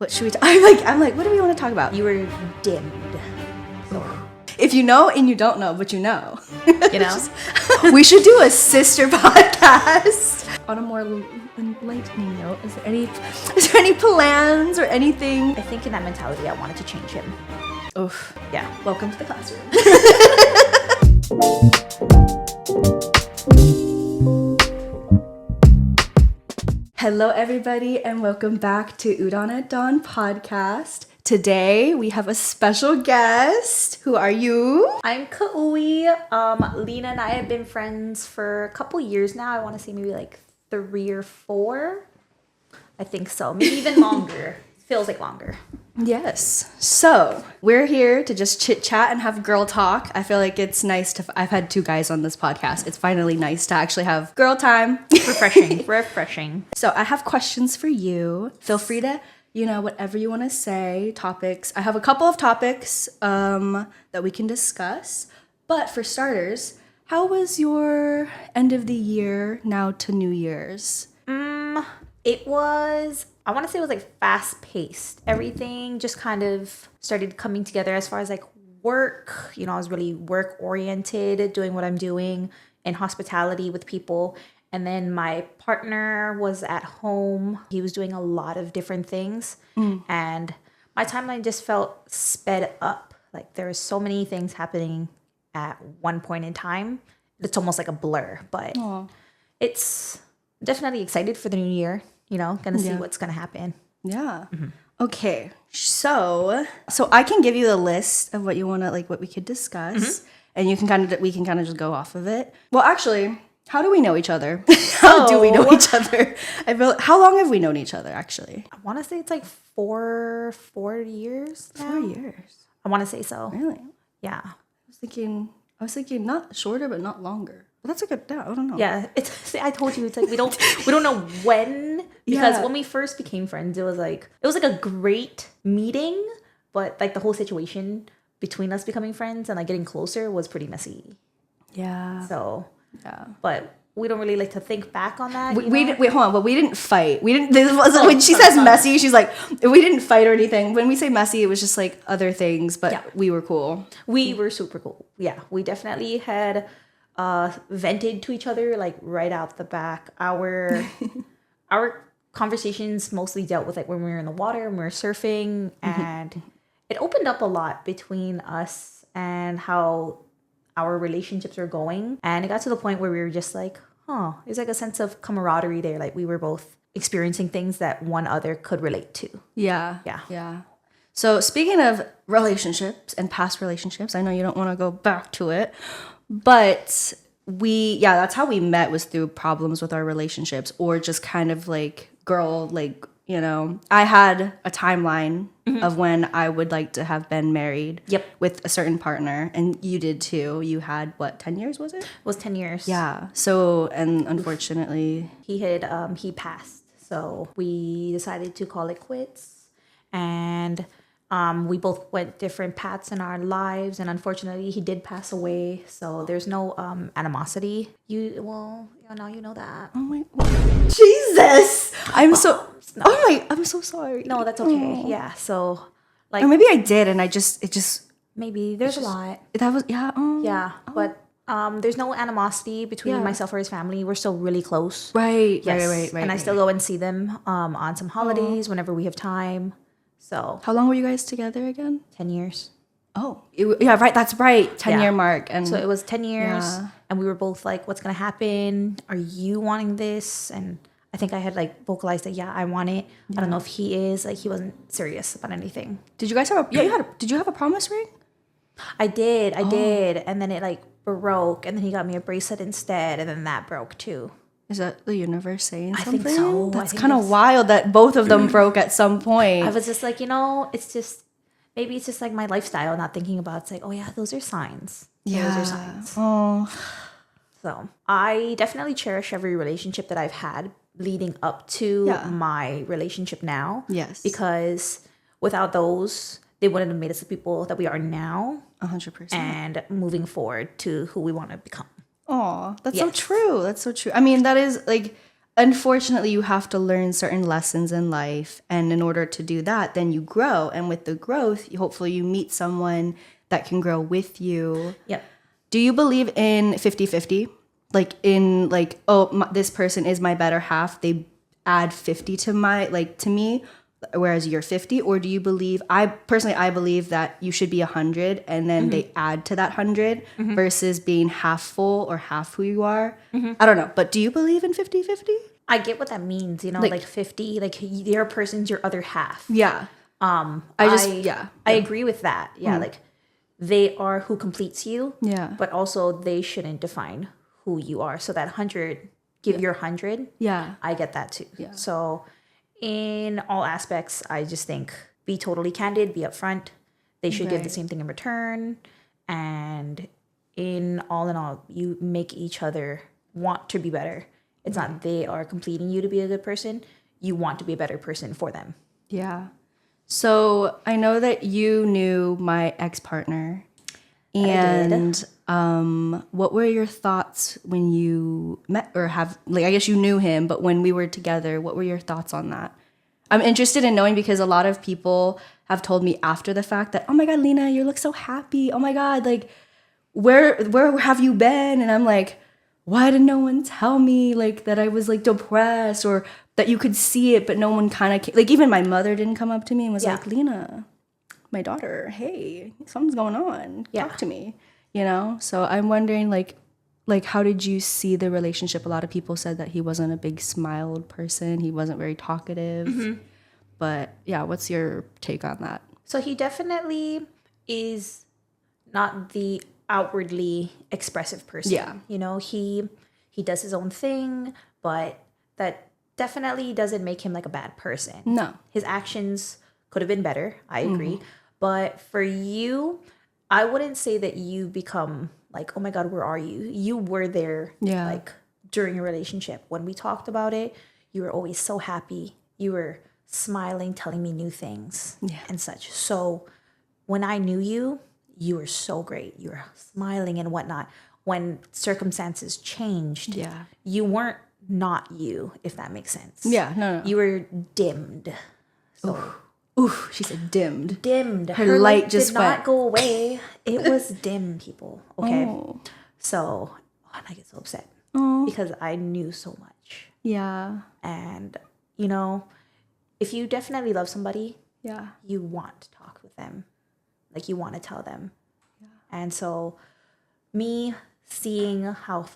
What should we I'm like, what do we want to talk about? You were dimmed. So, If you know and you don't know, but you know. you know? We should do a sister podcast. On a more enlightening note, is there any plans or anything? I think in that mentality, I wanted to change him. Oof. Yeah. Welcome to the classroom. Hello, everybody, and welcome back to Udon at Dawn podcast. Today, we have a special guest. Who are you? I'm Kaui. Lena and I have been friends for a couple years now. I want to say maybe like 3 or 4. I think so. Maybe even longer. Feels like longer. Yes. So, we're here to just chit chat and have girl talk. I feel like it's nice to... I've had 2 guys on this podcast. It's finally nice to actually have girl time. Refreshing. So, I have questions for you. Feel free to, whatever you want to say, topics. I have a couple of topics that we can discuss. But for starters, how was your end of the year now to New Year's? It was... I want to say it was like fast paced. Everything just kind of started coming together as far as like work. I was really work oriented, doing what I'm doing in hospitality with people. And then my partner was at home. He was doing a lot of different things. And my timeline just felt sped up. Like there were so many things happening at one point in time. It's almost like a blur, but it's definitely excited for the new year. Gonna see what's gonna happen. Yeah. Mm-hmm. Okay. So I can give you the list of what you want to what we could discuss, and we can kind of just go off of it. Well, actually, how do we know each other? How do we know each other? How long have we known each other? Actually, I want to say it's like 4 years. Now. 4 years. I want to say so. Really? Yeah. I was thinking not shorter, but not longer. But that's like I don't know. Yeah, I told you it's like we don't know when, because when we first became friends, it was like a great meeting, but like the whole situation between us becoming friends and like getting closer was pretty messy. Yeah. So but we don't really like to think back on that. Wait, hold on. But we didn't fight. We didn't. This was when she says messy. She's like, we didn't fight or anything. When we say messy, it was just like other things. But we were cool. We were super cool. Yeah, we definitely had vented to each other like right out the back. Our conversations mostly dealt with like when we were in the water and we were surfing, and it opened up a lot between us and how our relationships were going. And it got to the point where we were just like, there's like a sense of camaraderie there. Like we were both experiencing things that one other could relate to. Yeah. So speaking of relationships and past relationships, I know you don't want to go back to it, but that's how we met, was through problems with our relationships, or just kind of like I had a timeline of when I would like to have been married with a certain partner, and you did too. You had 10 years, was it? It was 10 years. Yeah. So, and unfortunately he passed. So we decided to call it quits, and we both went different paths in our lives, and unfortunately he did pass away. So there's no animosity. Now you know that. Oh my Jesus. I'm so sorry. No, that's okay. Yeah. So or maybe I did, and it just maybe there's a lot. That was But there's no animosity between myself or his family. We're still really close. Right. And I still go and see them on some holidays whenever we have time. So how long were you guys together again? 10 years. Oh, right. That's right. 10-year mark. And so it was 10 years, and we were both like, what's going to happen? Are you wanting this? And I think I had like vocalized that, I want it. I don't know if he is. Like, he wasn't serious about anything. Did you guys have did you have a promise ring? I did. And then it like broke, and then he got me a bracelet instead, and then that broke too. Is that the universe saying something? I think so. That's kind of wild that both of them broke at some point. I was just like, it's just, maybe it's just like my lifestyle, not thinking about it's like, those are signs. Yeah. Those are signs. Oh. So I definitely cherish every relationship that I've had leading up to my relationship now. Yes. Because without those, they wouldn't have made us the people that we are now. 100%. And moving forward to who we want to become. Oh, that's so true. That's so true. I mean, that is like unfortunately, you have to learn certain lessons in life. And in order to do that, then you grow. And with the growth, hopefully you meet someone that can grow with you. Yep. Do you believe in 50-50? Like in like, this person is my better half. They add 50 to me, whereas you're 50? Or do you believe, I believe that you should be 100 and then they add to that 100 versus being half full or half who you are? I don't know. But do you believe in 50-50? I get what that means, like 50, like your person's your other half. Yeah. I agree with that. Yeah, like they are who completes you. Yeah. But also they shouldn't define who you are. So that 100, give your 100. Yeah. I get that too. Yeah. So in all aspects, I just think be totally candid, be upfront. They should give the same thing in return. And in all, you make each other want to be better. It's not they are completing you to be a good person. You want to be a better person for them. Yeah. So I know that you knew my ex-partner. And what were your thoughts when you met or I guess you knew him, but when we were together, what were your thoughts on that? I'm interested in knowing because a lot of people have told me after the fact that, oh my God, Lena, you look so happy. Oh my God, like where have you been? And I'm like, why did no one tell me like that I was like depressed or that you could see it, but no one kind of like even my mother didn't come up to me and was like, Lena, my daughter, hey, something's going on. Talk to me, So I'm wondering like how did you see the relationship? A lot of people said that he wasn't a big smiled person. He wasn't very talkative. But yeah, what's your take on that? So he definitely is not the outwardly expressive person. Yeah. He does his own thing, but that definitely doesn't make him like a bad person. No. His actions could have been better. I agree. But for you, I wouldn't say that you become like, oh my God, where are you? You were there like during a relationship. When we talked about it, you were always so happy. You were smiling, telling me new things and such. So when I knew you, you were so great. You were smiling and whatnot. When circumstances changed, you weren't not you, if that makes sense. Yeah, no. You were dimmed. So. Ooh, she said dimmed. Dimmed. Her light just did not go away. It was dim, people. Okay. So, and I get so upset because I knew so much. Yeah. And, if you definitely love somebody, you want to talk with them. Like you want to tell them. Yeah. And so me seeing how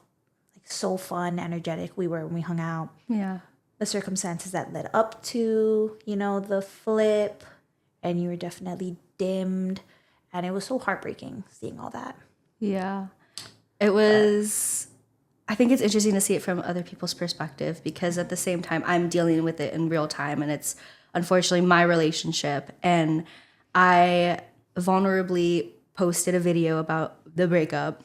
so fun, energetic we were when we hung out. Yeah. The circumstances that led up to, the flip, and you were definitely dimmed. And it was so heartbreaking seeing all that. Yeah. It was, I think it's interesting to see it from other people's perspective because at the same time, I'm dealing with it in real time and it's unfortunately my relationship. And I vulnerably posted a video about the breakup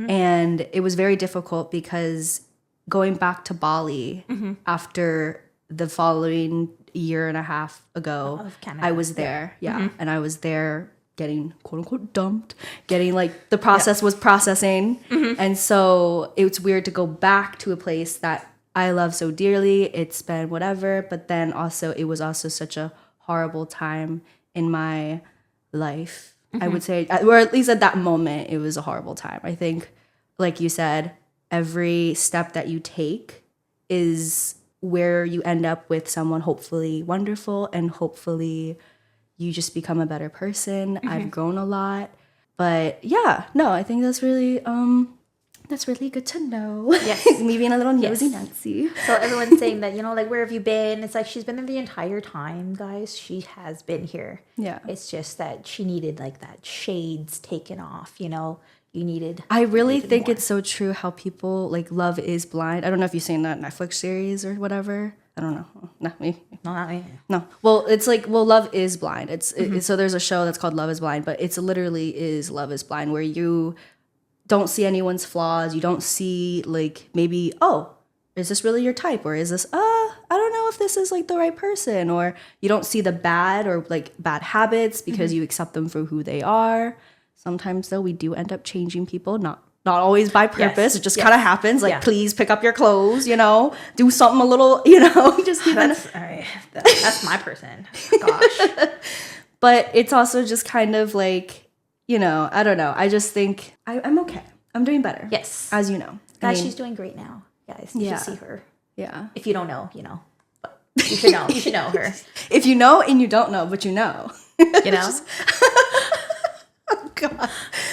and it was very difficult because going back to Bali after the following year and a half ago, I was there. Yeah. And I was there getting quote unquote dumped, getting like the process was processing. And so it's weird to go back to a place that I love so dearly. It's been whatever. But then also it was also such a horrible time in my life. I would say, or at least at that moment, it was a horrible time. I think, like you said, every step that you take is where you end up with someone hopefully wonderful and hopefully you just become a better person. I've grown a lot. But yeah, no, I think that's really good to know. Yes. Me being a little nosy Nancy. So everyone's saying that, like, where have you been? It's like she's been there the entire time, guys. She has been here. Yeah. It's just that she needed like that shades taken off, You needed. I really think more. It's so true how people like Love is Blind. I don't know if you've seen that Netflix series or whatever. I don't know. Not me. No, not me. No. Well, it's like, Love is Blind. So there's a show that's called Love is Blind, but it's literally is Love is Blind where you don't see anyone's flaws. You don't see like maybe, is this really your type? Or is this, I don't know if this is like the right person. Or you don't see the bad or like bad habits because you accept them for who they are. Sometimes though, we do end up changing people, not not always by purpose. Yes. It just kind of happens. Like, Yeah. please pick up your clothes, do something a little, just even. That's all right. That's my person. Gosh. But it's also just kind of like, I don't know. I just think I'm okay. I'm doing better. Yes. As you know. Guys, she's doing great now. Guys, you should see her. Yeah. If you don't know, you know. But you should know. You should know her. If you know and you don't know, but you know. You know? Oh, God.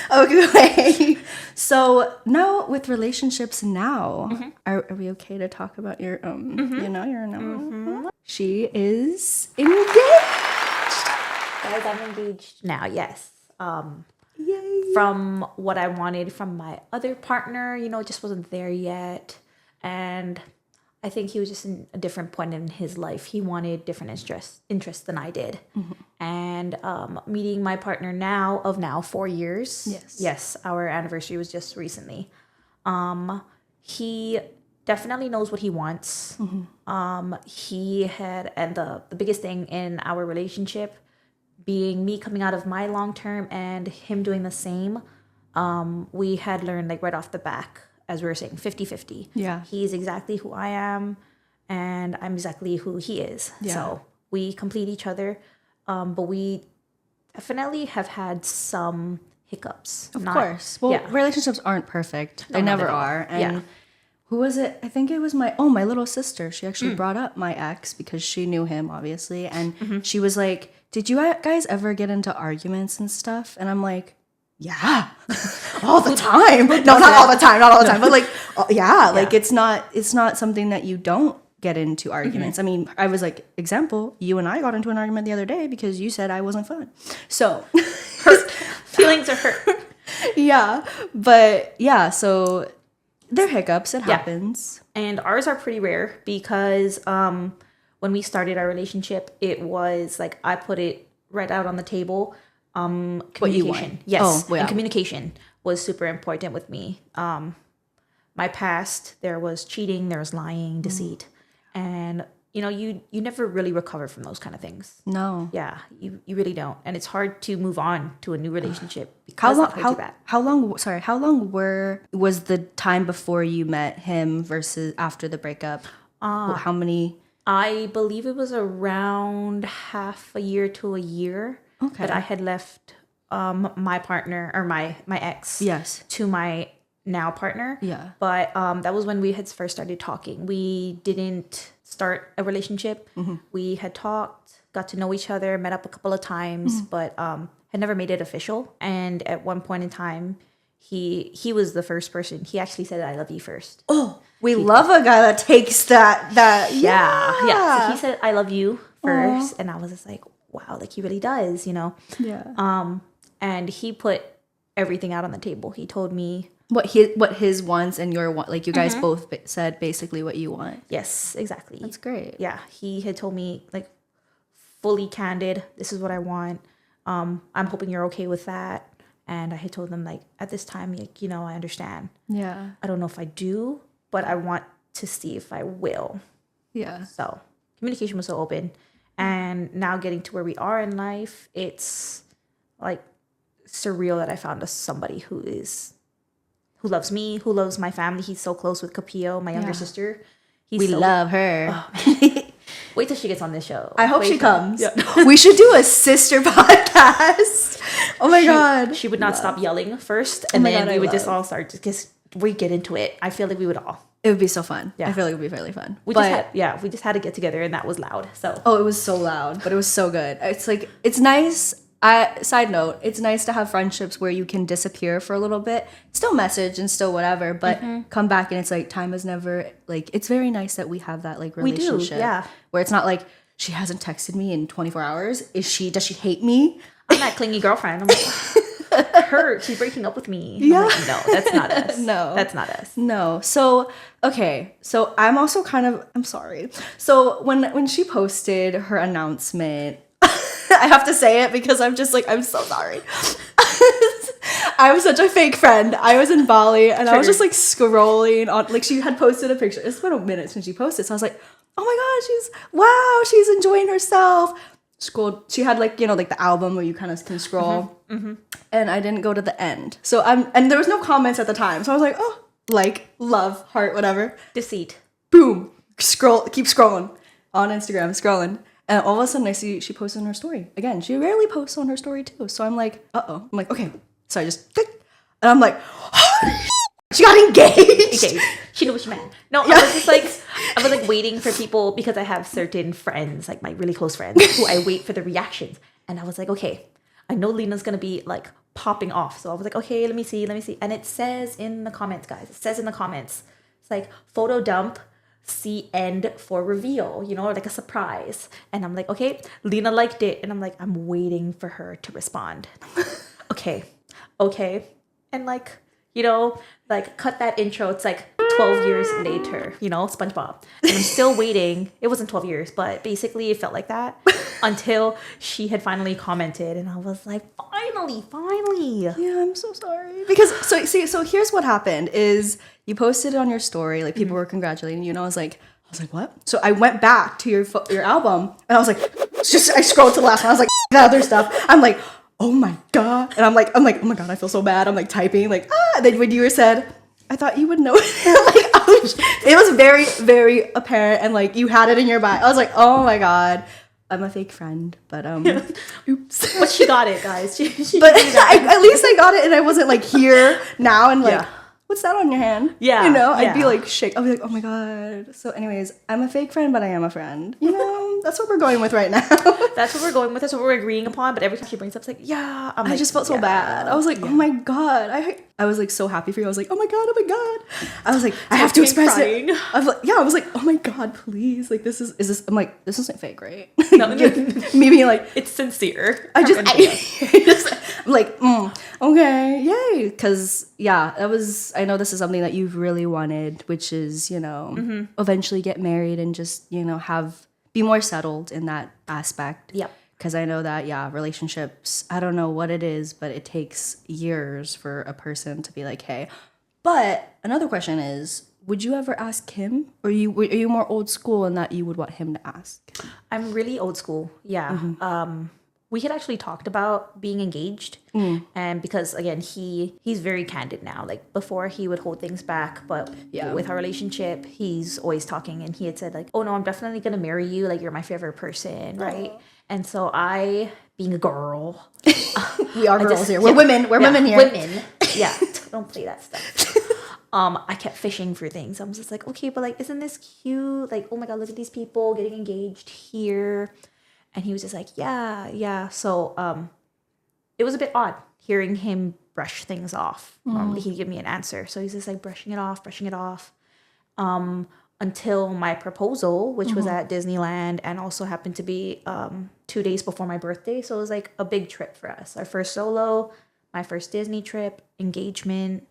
Okay. So now with relationships now, are we okay to talk about your, She is engaged. Guys, I'm engaged now. Yes. Yay. From what I wanted from my other partner, it just wasn't there yet. And I think he was just in a different point in his life. He wanted different interests than I did. And meeting my partner now 4 years. Yes. Yes, our anniversary was just recently. He definitely knows what he wants. He had, and the biggest thing in our relationship being me coming out of my long term and him doing the same, we had learned like right off the back, as we were saying, 50-50. Yeah. He's exactly who I am and I'm exactly who he is. Yeah. So we complete each other. But we definitely have had some hiccups. Of course. Well, relationships aren't perfect. They not never at all. are. And who was it? I think it was my little sister. She actually brought up my ex because she knew him, obviously. And she was like, did you guys ever get into arguments and stuff? And I'm like, yeah, all the time. No, not all the time. But like, like it's not something that you don't get into arguments. I mean, I was like, example, you and I got into an argument the other day because you said I wasn't fun. So Hurt. Feelings are hurt. Yeah. But yeah, so they're hiccups. It happens. And ours are pretty rare because when we started our relationship, it was like I put it right out on the table. Communication. Yes. Oh, yeah. And communication was super important with me. My past, there was cheating, there was lying, deceit. And you never really recover from those kind of things. No. Yeah, you really don't. And it's hard to move on to a new relationship because How long was the time before you met him versus after the breakup? How many? I believe it was around half a year to a year that I had left my partner or my ex to my now partner. Yeah. But that was when we had first started talking. We didn't start a relationship. We had talked, got to know each other, met up a couple of times, but had never made it official. And at one point in time, he was the first person. He actually said, "I love you" first. Oh, we love a guy that takes that. Yeah. So he said, "I love you" first, and I was just like, wow, like he really does, Yeah. And he put everything out on the table. He told me what his wants and your want. Like you guys both said basically what you want. yes, exactly. That's great. Yeah, he had told me like fully candid, this is what I want. I'm hoping you're okay with that. And I had told them like at this time, like, I understand. Yeah. I don't know if I do, but I want to see if I will. Yeah. So communication was so open. And now getting to where we are in life, it's like surreal that I found somebody who loves me, who loves my family. He's so close with Capio, my younger sister. We love her. Oh, wait till she gets on this show. I hope she comes. Yeah. We should do a sister podcast. Oh my God. She would not stop yelling first, and then we would just all start because we get into it. I feel like we would all. It would be so fun. Yeah. I feel like it would be really fun. We just had to get together, and that was loud. So it was so loud, but it was so good. It's like it's nice. Side note, it's nice to have friendships where you can disappear for a little bit, still message and still whatever, but come back and it's like time is never like. It's very nice that we have that like relationship. We do, yeah. Where it's not like she hasn't texted me in 24 hours. Does she hate me? I'm that clingy girlfriend. I'm like, she's breaking up with me. Yeah. I'm like, no, that's not us. No. That's not us. No. So, okay. So I'm also I'm sorry. So when she posted her announcement, I have to say it because I'm just like, I'm so sorry. I'm such a fake friend. I was in Bali and I was just like scrolling on, like she had posted a picture. It's been a minute since she posted. So I was like, oh my God, she's enjoying herself. Scrolled. She had like, like the album where you kind of can scroll. And and I didn't go to the end. So and there was no comments at the time. So I was like, oh, like, love, heart, whatever. Deceit. Boom. Keep scrolling on Instagram, scrolling. And all of a sudden I see she posted on her story. Again, she rarely posts on her story too. So I'm like, uh-oh. I'm like, okay. So I just click. And I'm like, she got engaged. Okay. She knew what she meant. No, I was like waiting for people because I have certain friends, like my really close friends, who I wait for the reactions. And I was like, okay, I know Lena's gonna be like popping off. So I was like, okay, let me see. And it says in the comments, guys, it's like photo dump, see end for reveal, like a surprise. And I'm like, okay, Lena liked it. And I'm like, I'm waiting for her to respond. Okay. And like, cut that intro. It's like 12 years later, SpongeBob. And I'm still waiting. It wasn't 12 years, but basically it felt like that until she had finally commented. And I was like, finally. Yeah, I'm so sorry. Because, so here's what happened is you posted it on your story. Like, people were congratulating you. And I was like, what? So I went back to your album. And I was like, I scrolled to the last one. I was like, the other stuff. I'm like, oh my God. And I'm like, oh my God, I feel so bad. I'm like typing, like, then when you said, I thought you would know. It was very, very apparent. And like, you had it in your bio. I was like, oh my God, I'm a fake friend. But, oops. But she got it, guys. She but at least I got it. And I wasn't like here now and like, what's that on your hand? Yeah. I'd be like, shake. I'd be like, oh my God. So anyways, I'm a fake friend, but I am a friend. That's what we're going with right now. That's what we're going with. That's what we're agreeing upon. But every time she brings up, it's like, yeah. I just felt so bad. I was like, oh my God. I was like so happy for you. I was like, oh my God. I was like, I have to express it. I was like, oh my God, please. Like, is this, I'm like, this isn't fake, right? No. Me being like, it's sincere. I'm like, okay, yay. Because, I know this is something that you've really wanted, which is, eventually get married and just, be more settled in that aspect. Yep. Because I know that, relationships, I don't know what it is, but it takes years for a person to be like, hey. But another question is, would you ever ask him? Or are you more old school in that you would want him to ask? I'm really old school. Yeah. Mm-hmm. We had actually talked about being engaged. And because, again, he's very candid now. Like, before he would hold things back. But with our relationship, he's always talking. And he had said, like, oh, no, I'm definitely going to marry you. Like, you're my favorite person, right? And so I, being a girl... we are girls here. We're women. We're women here. Women. Yeah. Don't play that stuff. I kept fishing for things. I was just like, okay, but, like, isn't this cute? Like, oh, my God, look at these people getting engaged here. And he was just like, yeah. So it was a bit odd hearing him brush things off. Normally he'd give me an answer. So he's just like brushing it off. Until my proposal, which was at Disneyland and also happened to be 2 days before my birthday. So it was like a big trip for us. Our first solo, my first Disney trip, engagement,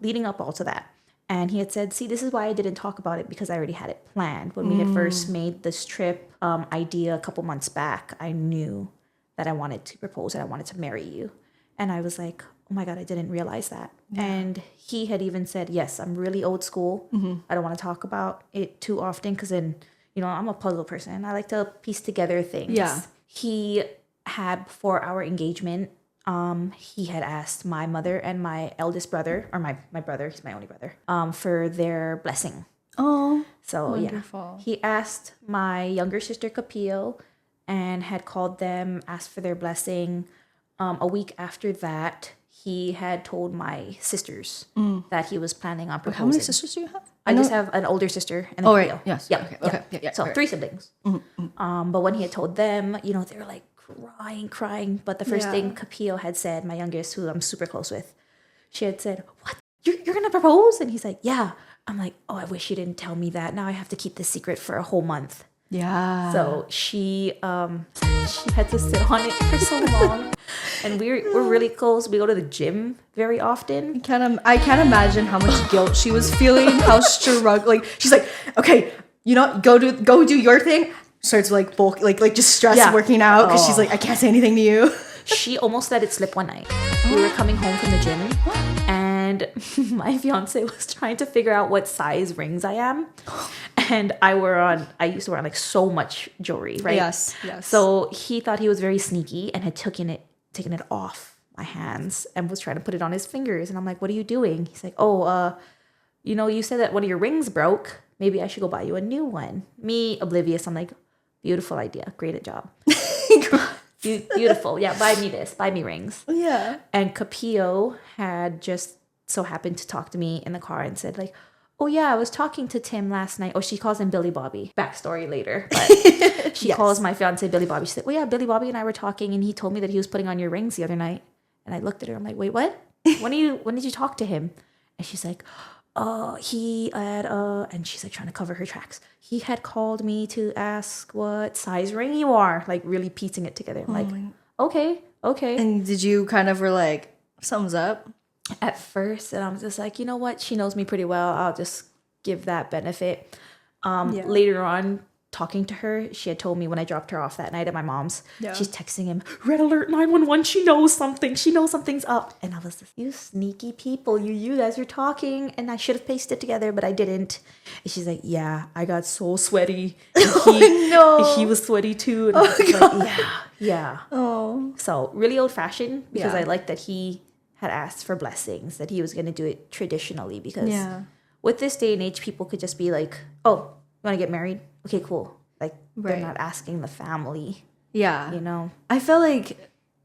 leading up all to that. And he had said, see, this is why I didn't talk about it, because I already had it planned. When we had first made this trip idea a couple months back, I knew that I wanted to propose and I wanted to marry you. And I was like, oh my God, I didn't realize that. Yeah. And he had even said, yes, I'm really old school. I don't want to talk about it too often because then, I'm a puzzle person. I like to piece together things. Yeah. He had, before our engagement, he had asked my mother and my eldest brother, or my brother, he's my only brother, for their blessing. Oh, so wonderful. Yeah. He asked my younger sister Capio and had called them, asked for their blessing. A week after that, he had told my sisters that he was planning on proposing. How many sisters do you have? I just have an older sister and a Capio. Right. Yes. Yep. Okay. Yeah. So 3 siblings. But when he had told them, they were like, crying. But the first thing Capio had said, my youngest, who I'm super close with, she had said, what? You're going to propose? And he's like, yeah. I'm like, oh, I wish you didn't tell me that. Now I have to keep this secret for a whole month. Yeah. So she had to sit on it for so long. And we're really close. We go to the gym very often. I can't imagine how much guilt she was feeling, how struggling. She's like, okay, go do your thing. Starts like bulk, like just stress working out because she's like, I can't say anything to you. She almost let it slip one night. We were coming home from the gym, and my fiance was trying to figure out what size rings I am. And I used to wear on like so much jewelry, right? Yes. So he thought he was very sneaky and had taken it off my hands and was trying to put it on his fingers. And I'm like, what are you doing? He's like, oh, you said that one of your rings broke. Maybe I should go buy you a new one. Me, oblivious. I'm like, beautiful idea. Great job. Beautiful. Yeah, buy me this. Buy me rings. Yeah. And Capio had just so happened to talk to me in the car and said like, oh yeah, I was talking to Tim last night. Oh, she calls him Billy Bobby. Backstory later. But she calls my fiance Billy Bobby. She said, well, yeah, Billy Bobby and I were talking and he told me that he was putting on your rings the other night. And I looked at her. I'm like, wait, what? When did you talk to him? And she's like, he had, and she's like trying to cover her tracks. He had called me to ask what size ring you are, like really piecing it together. I'm like, okay. And did you kind of were like, something's up? At first, and I'm just like, you know what? She knows me pretty well. I'll just give that benefit. Later on, talking to her, she had told me when I dropped her off that night at my mom's, she's texting him, red alert 911, she knows something. She knows something's up. And I was just, you sneaky people, you guys are talking, and I should have pasted it together, but I didn't. And she's like, yeah, I got so sweaty. And he was sweaty too. And I was like, yeah. Oh. So really old fashioned, because I like that he had asked for blessings, that he was going to do it traditionally, because with this day and age, people could just be like, oh, you want to get married? Okay, cool. Like, they're not asking the family. Yeah. You know? I feel like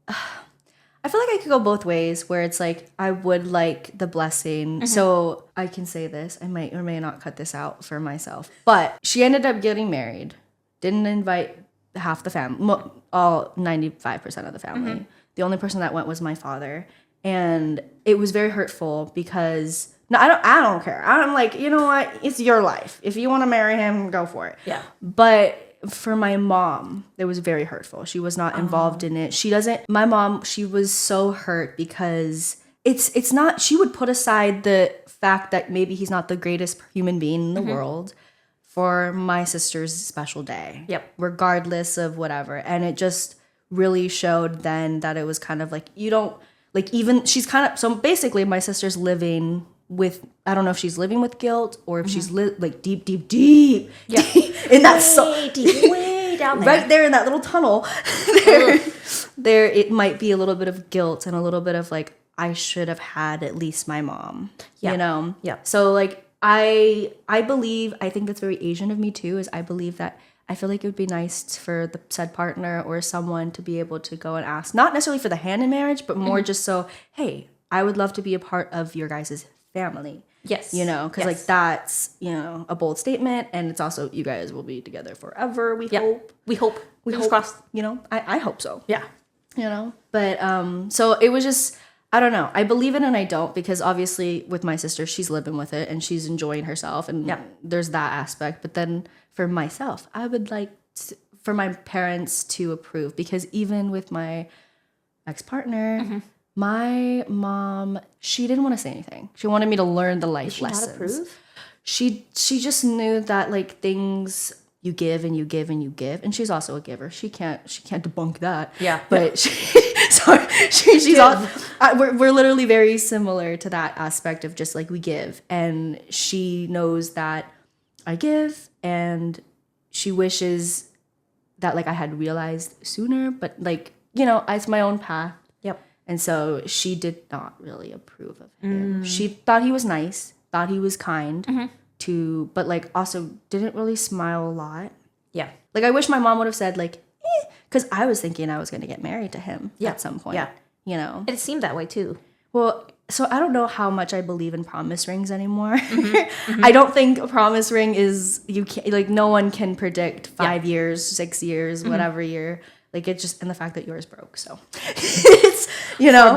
I could go both ways, where it's like, I would like the blessing. So I can say this. I might or may not cut this out for myself. But she ended up getting married. Didn't invite half the family, all 95% of the family. The only person that went was my father. And it was very hurtful because I don't care. I'm like, you know what? It's your life. If you want to marry him, go for it. Yeah. But for my mom, it was very hurtful. She was not involved in it. My mom, she was so hurt because it's not, she would put aside the fact that maybe he's not the greatest human being in the world for my sister's special day. Yep. Regardless of whatever. And it just really showed then that it was kind of like, you don't, like, even she's kind of, so basically my sister's living with, I don't know if she's living with guilt or if she's like deep in that way down there, right there in that little tunnel. there it might be a little bit of guilt and a little bit of like, I should have had at least my mom. You know. Yeah. So like I think that's very Asian of me too. Is I believe that. I feel like it would be nice for the said partner or someone to be able to go and ask, not necessarily for the hand in marriage, but more just so, hey, I would love to be a part of your guys' family. Yes. You know, because like that's, you know, a bold statement. And it's also, you guys will be together forever. We hope. We hope. Crossed. You know, I hope so. Yeah. You know, but so it was just, I don't know. I believe it and I don't, because obviously with my sister, she's living with it and she's enjoying herself. And there's that aspect. But then for myself, I would like for my parents to approve, because even with my ex-partner, my mom, she didn't want to say anything. She wanted me to learn the life lessons. Did she not approve? She just knew that like things you give and you give and you give, and she's also a giver. She can't debunk that. Yeah, but she's all. We're literally very similar to that aspect of just like we give, and she knows that I give, and she wishes that like I had realized sooner, but like, you know, it's my own path. Yep. And so she did not really approve of him. She thought he was nice, thought he was kind but like also didn't really smile a lot. Yeah. Like I wish my mom would have said like, because I was thinking I was going to get married to him at some point. Yeah. You know? It seemed that way too. Well, so I don't know how much I believe in promise rings anymore. I don't think a promise ring is, you can't, like no one can predict 5 years, 6 years, whatever year. Like it's just, and the fact that yours broke. So it's, you know.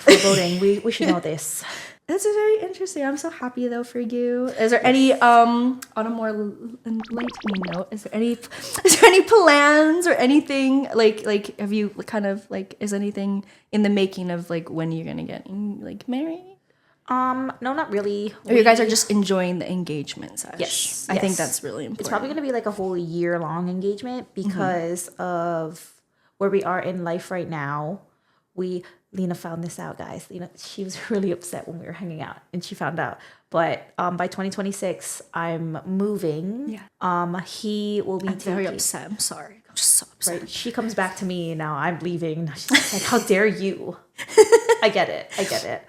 Foreboding. We should know this. That's very interesting. I'm so happy though for you. Is there any on a more enlightening note? Is there any plans or anything like have you kind of like, is anything in the making of like when you're gonna get like married? No, not really. Or you guys are just enjoying the engagement sesh? Yes. I think that's really important. It's probably gonna be like a whole year-long engagement because of where we are in life right now. Lena found this out, guys. Lena, she was really upset when we were hanging out, and she found out. But by 2026, I'm moving. Yeah. He will be very upset. I'm sorry. I'm just so upset. Right. She comes back to me now. I'm leaving. She's like, "How dare you?" I get it.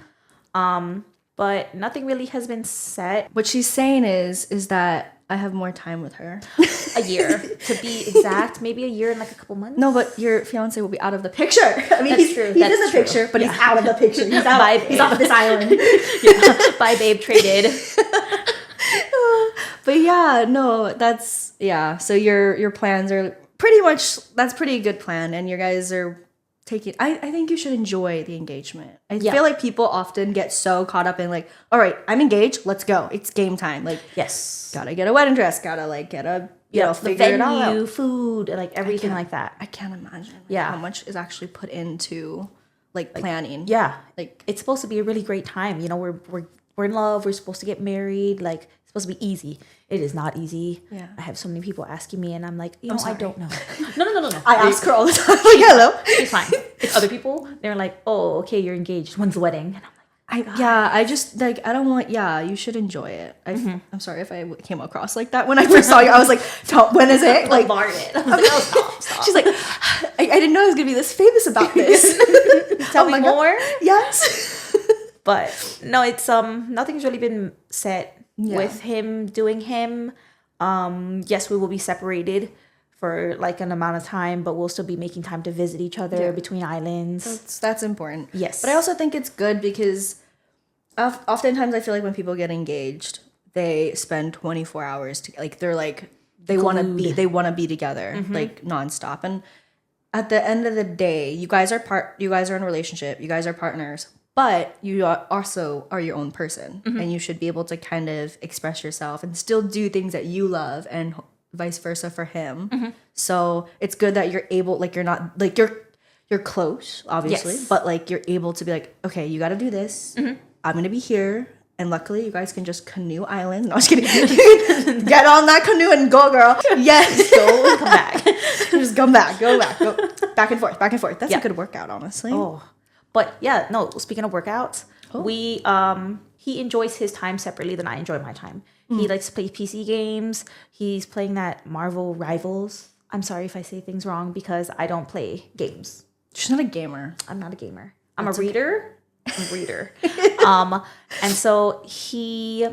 But nothing really has been set. What she's saying is that I have more time with her. A year, to be exact. Maybe a year and like a couple months. No, but your fiance will be out of the picture. I mean, That's true. He's in the picture, but he's out of the picture. He's out. Bye, He's off this island. Yeah. Bye, babe. Traded. But yeah, no, that's yeah. So your plans are pretty much that's pretty good plan, and you guys are taking. I think you should enjoy the engagement. I feel like people often get so caught up in like, all right, I'm engaged, let's go, it's game time. Like, Yes. gotta get a wedding dress, gotta like get a The figure it all venue, out. food, like everything like that. I can't imagine Yeah. how much is actually put into like planning. Yeah. Like It's supposed to be a really great time. You know, we're in love. We're supposed to get married. Like, it's supposed to be easy. It is not easy. Yeah. I have so many people asking me, and I'm like, I sorry. don't know. No. I ask her all the time. Like, hello. It's fine. It's other people. They're like, oh, okay, you're engaged. When's the wedding? And I'm like, I just like I don't want. Yeah, you should enjoy it. I'm sorry if I came across like that when I first saw you. I was like, when is it? Like, bombarded. I was like, oh, stop. she's like, I didn't know I was gonna be this famous about this. Tell me my more. God. Yes. But no, it's nothing's really been set with him doing him. Yes, we will be separated for like an amount of time, but we'll still be making time to visit each other between islands. That's important. Yes. But I also think it's good because oftentimes I feel like when people get engaged, they spend 24 hours to like they're like they want to be together like nonstop. And at the end of the day, you guys are in a relationship, you guys are partners, but you also are your own person, and you should be able to kind of express yourself and still do things that you love, and vice versa for him. So it's good that you're able, like you're not like you're close, obviously, but like you're able to be like, okay, you got to do this. I'm gonna be here, and luckily you guys can just canoe island. No, I'm just kidding. You can get on that canoe and go, girl. Yes, go and come back. Just go back, go back and forth, back and forth. That's a good workout, honestly. Oh, but yeah, no. Speaking of workouts, we he enjoys his time separately than I enjoy my time. He likes to play PC games. He's playing that Marvel Rivals. I'm sorry if I say things wrong because I don't play games. She's not a gamer. I'm not a gamer. I'm a reader. I'm a reader. And so he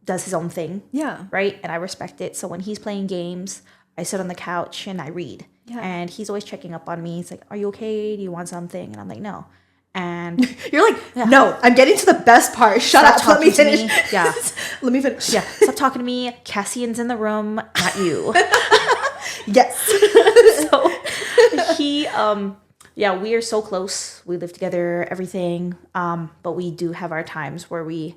does his own thing. Yeah. Right? And I respect it. So when he's playing games, I sit on the couch and I read. Yeah. And he's always checking up on me. He's like, are you okay? Do you want something? And I'm like, no. And you're like, no, I'm getting to the best part. Shut up. Let me finish. Yeah. Let me finish. Yeah. Stop talking to me. Cassian's in the room, not you. Yes. So he, we are so close. We live together, everything. But we do have our times where we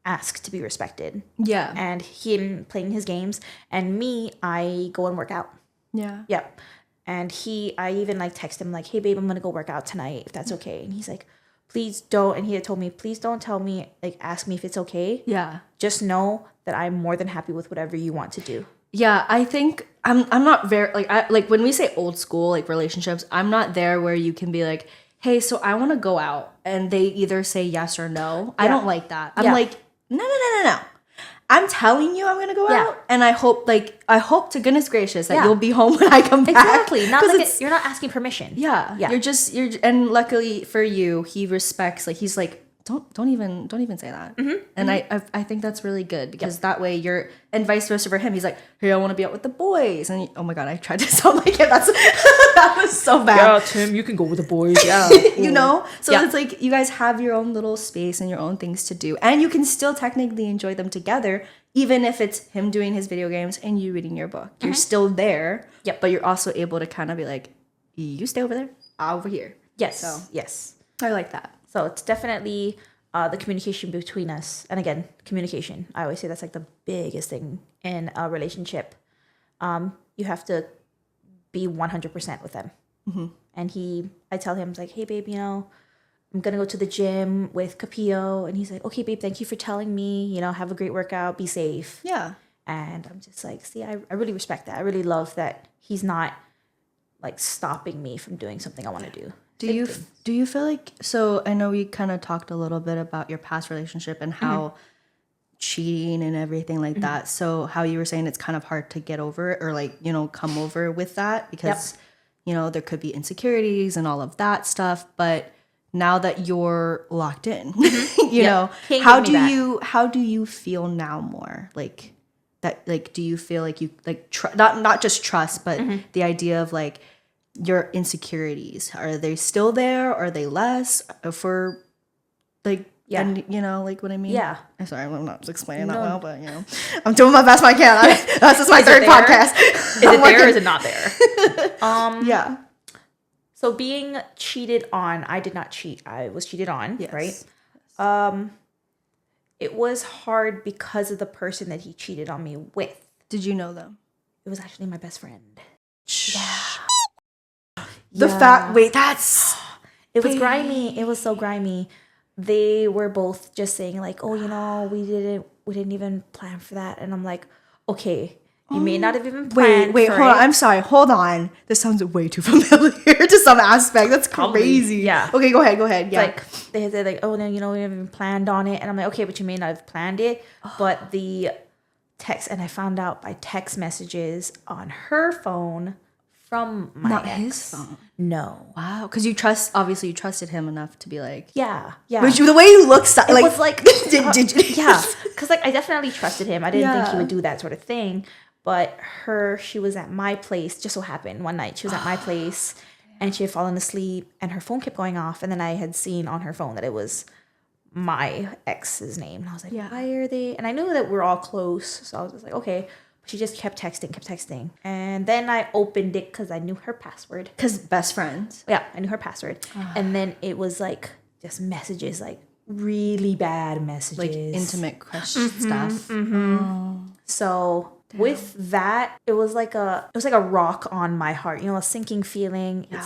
ask to be respected. Yeah. And him playing his games, and me, I go and work out. Yeah. Yep. And I even like text him like, hey babe, I'm gonna go work out tonight if that's okay. And he's like, please don't. And he had told me, please don't tell me, like ask me if it's okay. Yeah. Just know that I'm more than happy with whatever you want to do. Yeah, I think I'm not very like when we say old school like relationships, I'm not there where you can be like, hey, so I want to go out, and they either say yes or no. I don't like that. I'm like, no. I'm telling you I'm gonna go out, and I hope to goodness gracious that you'll be home when I come back. Exactly. Not like you're not asking permission. Yeah. You're and luckily for you, he respects, like he's like, don't even say that. And I think that's really good because that way you're, and vice versa for him. He's like, hey, I want to be out with the boys. And oh my God, I tried to sound like him. That was so bad. Yeah, Tim, you can go with the boys. Yeah. You know? So it's like you guys have your own little space and your own things to do. And you can still technically enjoy them together, even if it's him doing his video games and you reading your book. You're still there. Yep. But you're also able to kind of be like, you stay over there, I'll over here. Yes. So yes. I like that. So it's definitely the communication between us. And again, communication. I always say that's like the biggest thing in a relationship. You have to be 100% with them. And I tell him, like, hey, babe, I'm going to go to the gym with Capillo. And he's like, okay, babe, thank you for telling me, have a great workout. Be safe. Yeah. And I'm just like, see, I really respect that. I really love that he's not like stopping me from doing something I want to do. Do you feel like, so I know we kind of talked a little bit about your past relationship and how cheating and everything like that. So how you were saying it's kind of hard to get over it or like, come over with that because, there could be insecurities and all of that stuff. But now that you're locked in, you Yeah. know, Can't how give me do you feel now more? Like that, like, do you feel like you like, not just trust, but the idea of like your insecurities, are they still there? Are they less for like, Yeah. and you know, like what I mean? Yeah. I'm sorry, I'm not explaining that well, but you know, I'm doing my best I can. This is my third there? podcast. Is it there or is it not there? Yeah. So being cheated on, I did not cheat. I was cheated on, Yes. right? It was hard because of the person that he cheated on me with. Did you know them? It was actually my best friend. The fact, wait, that's It was grimy. It was so grimy. They were both just saying like, "Oh, you know, we didn't even plan for that." And I'm like, "Okay, you may not have even planned wait, for hold on. it." I'm sorry. Hold on. This sounds way too familiar to some aspect. That's Probably, crazy. yeah. Okay, go ahead. Yeah. Like they said like, "Oh, no, you know, we haven't even planned on it." And I'm like, "Okay, but you may not have planned it." But the text, and I found out by text messages on her phone from my Not ex. his phone. No. Wow. Because you trusted him enough to be like, Yeah. Which, the way you look, It like, was like, did you? yeah, because like I definitely trusted him. I didn't think he Yeah. would do that sort of thing. But she was at my place. Just so happened one night she was at my place, and she had fallen asleep, and her phone kept going off. And then I had seen on her phone that it was my ex's name, and I was like, Yeah. why are they? And I knew that we're all close, so I was just like, okay. But she just kept texting, and then I opened it because I knew her password. Because best friends. Yeah, I knew her password. And then it was like just messages, like really bad messages. Like intimate question stuff. So with that, it was like a rock on my heart, you know, a sinking feeling. Yeah.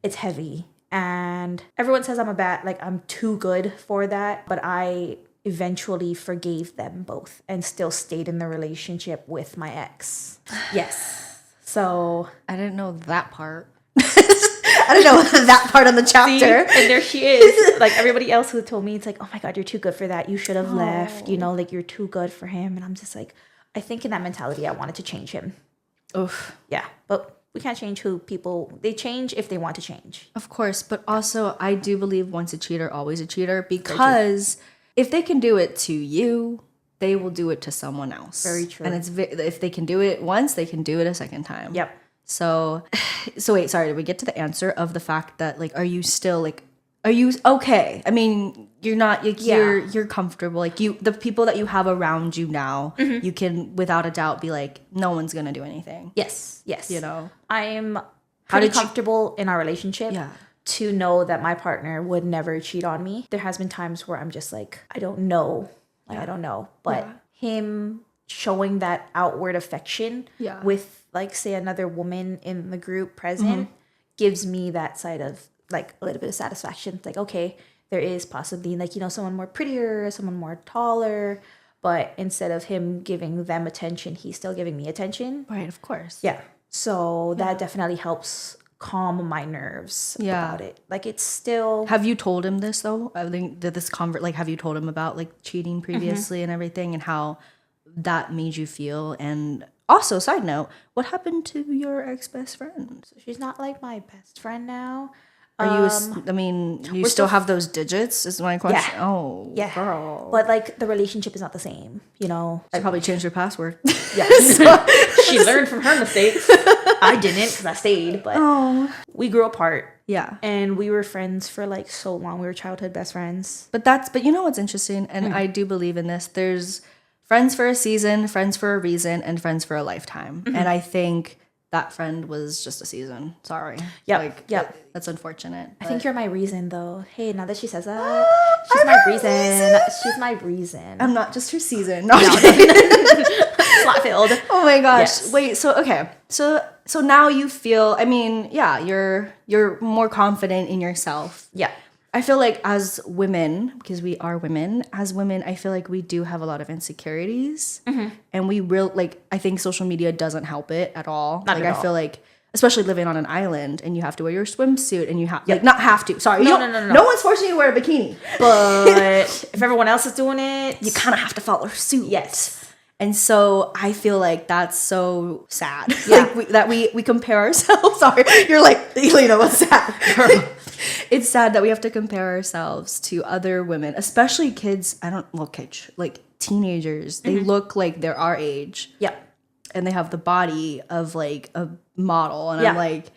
It's heavy. And everyone says I'm too good for that, but I eventually forgave them both and still stayed in the relationship with my ex. Yes. So I didn't know that part. I didn't know that part on the chapter. and there she is. Like everybody else who told me, it's like, oh my God, you're too good for that. You should have left. You know, like you're too good for him. And I'm just like, I think in that mentality, I wanted to change him. Oof. Yeah, but we can't change who people. They change if they want to change. Of course, but also I do believe once a cheater, always a cheater, because if they can do it to you, they will do it to someone else. Very true. And if they can do it once, they can do it a second time. Yep. So wait, sorry, did we get to the answer of the fact that like, are you still like, are you okay? I mean, you're not, like, you're comfortable. Like the people that you have around you now, you can without a doubt be like, no one's gonna do anything. Yes. You know? I'm pretty did you- comfortable in our relationship. Yeah. To know that my partner would never cheat on me. There has been times where I'm just like, I don't know. Like, I don't know. But him showing that outward affection with, like, say, another woman in the group present gives me that side of, like, a little bit of satisfaction. It's like, okay, there is possibly, like, you know, someone more prettier, someone more taller. But instead of him giving them attention, he's still giving me attention. Right, of course. Yeah. So that definitely helps calm my nerves about it. Like, it's still... Have you told him this though? I think that have you told him about like cheating previously and everything and how that made you feel? And also, side note, what happened to your ex-best friend? She's not like my best friend now. Are you? I mean, you still have those digits? Is my question. Yeah. Oh, Yeah. girl. But like the relationship is not the same, you know. I probably changed your password. Yeah. She learned from her mistakes. I didn't because I stayed, but we grew apart. Yeah. And we were friends for like so long. We were childhood best friends. But you know what's interesting, and I do believe in this. There's friends for a season, friends for a reason, and friends for a lifetime. And I think that friend was just a season. Sorry. Yep. That's unfortunate. I think you're my reason, though. Hey, now that she says that, she's my reason. She's my reason. I'm not just her season. No. Slot filled. Oh my gosh. Yes. Wait, so okay. So now you feel, I mean, yeah, you're more confident in yourself. Yeah. I feel like as women, because we are women, I feel like we do have a lot of insecurities. And I think social media doesn't help it at all. Not like at I all. feel like, especially living on an island and you have to wear your swimsuit and you have like not have to. Sorry. No. No one's forcing you to wear a bikini. But if everyone else is doing it, You kind of have to follow suit. yes. And so I feel like that's so sad. Yeah. Like we compare ourselves. Sorry, you're like, you know what's sad? it's sad that we have to compare ourselves to other women, especially kids. Kids, like teenagers. They look like they're our age. Yep. And they have the body of like a model. And I'm like,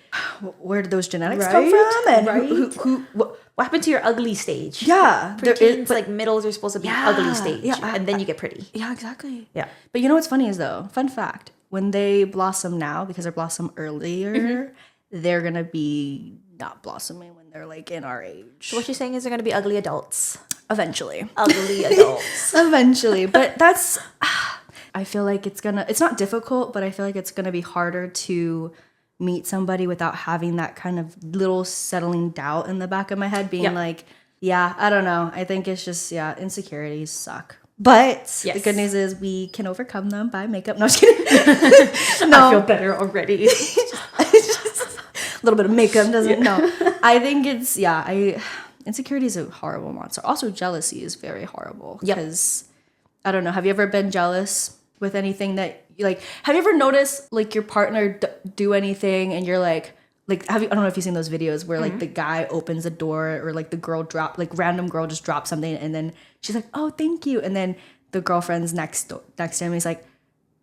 where did those genetics Right? come from? And Right? What happened to your ugly stage? Yeah. Preteens, like middles are supposed to be Yeah, ugly stage. yeah, and then you get pretty. Yeah, exactly. Yeah. But you know what's funny is though, fun fact, when they blossom now, because they blossom earlier, they're going to be not blossoming when they're like in our age. So what you're saying is they're going to be ugly adults. Eventually. Ugly adults. Eventually. But that's, I feel like it's not difficult, but I feel like it's going to be harder to meet somebody without having that kind of little settling doubt in the back of my head, being like, yeah, I don't know. I think it's just, insecurities suck. But the good news is we can overcome them by makeup. No, I'm just kidding. I feel better already. A little bit of makeup doesn't. No, I think it's insecurity is a horrible monster. Also, jealousy is very horrible because I don't know. Have you ever been jealous with anything that like? Have you ever noticed like your partner do anything and you're like I don't know if you've seen those videos where like the guy opens the door or like the girl random girl just drops something and then she's like, oh, thank you, and then the girlfriend's next to him, he's like,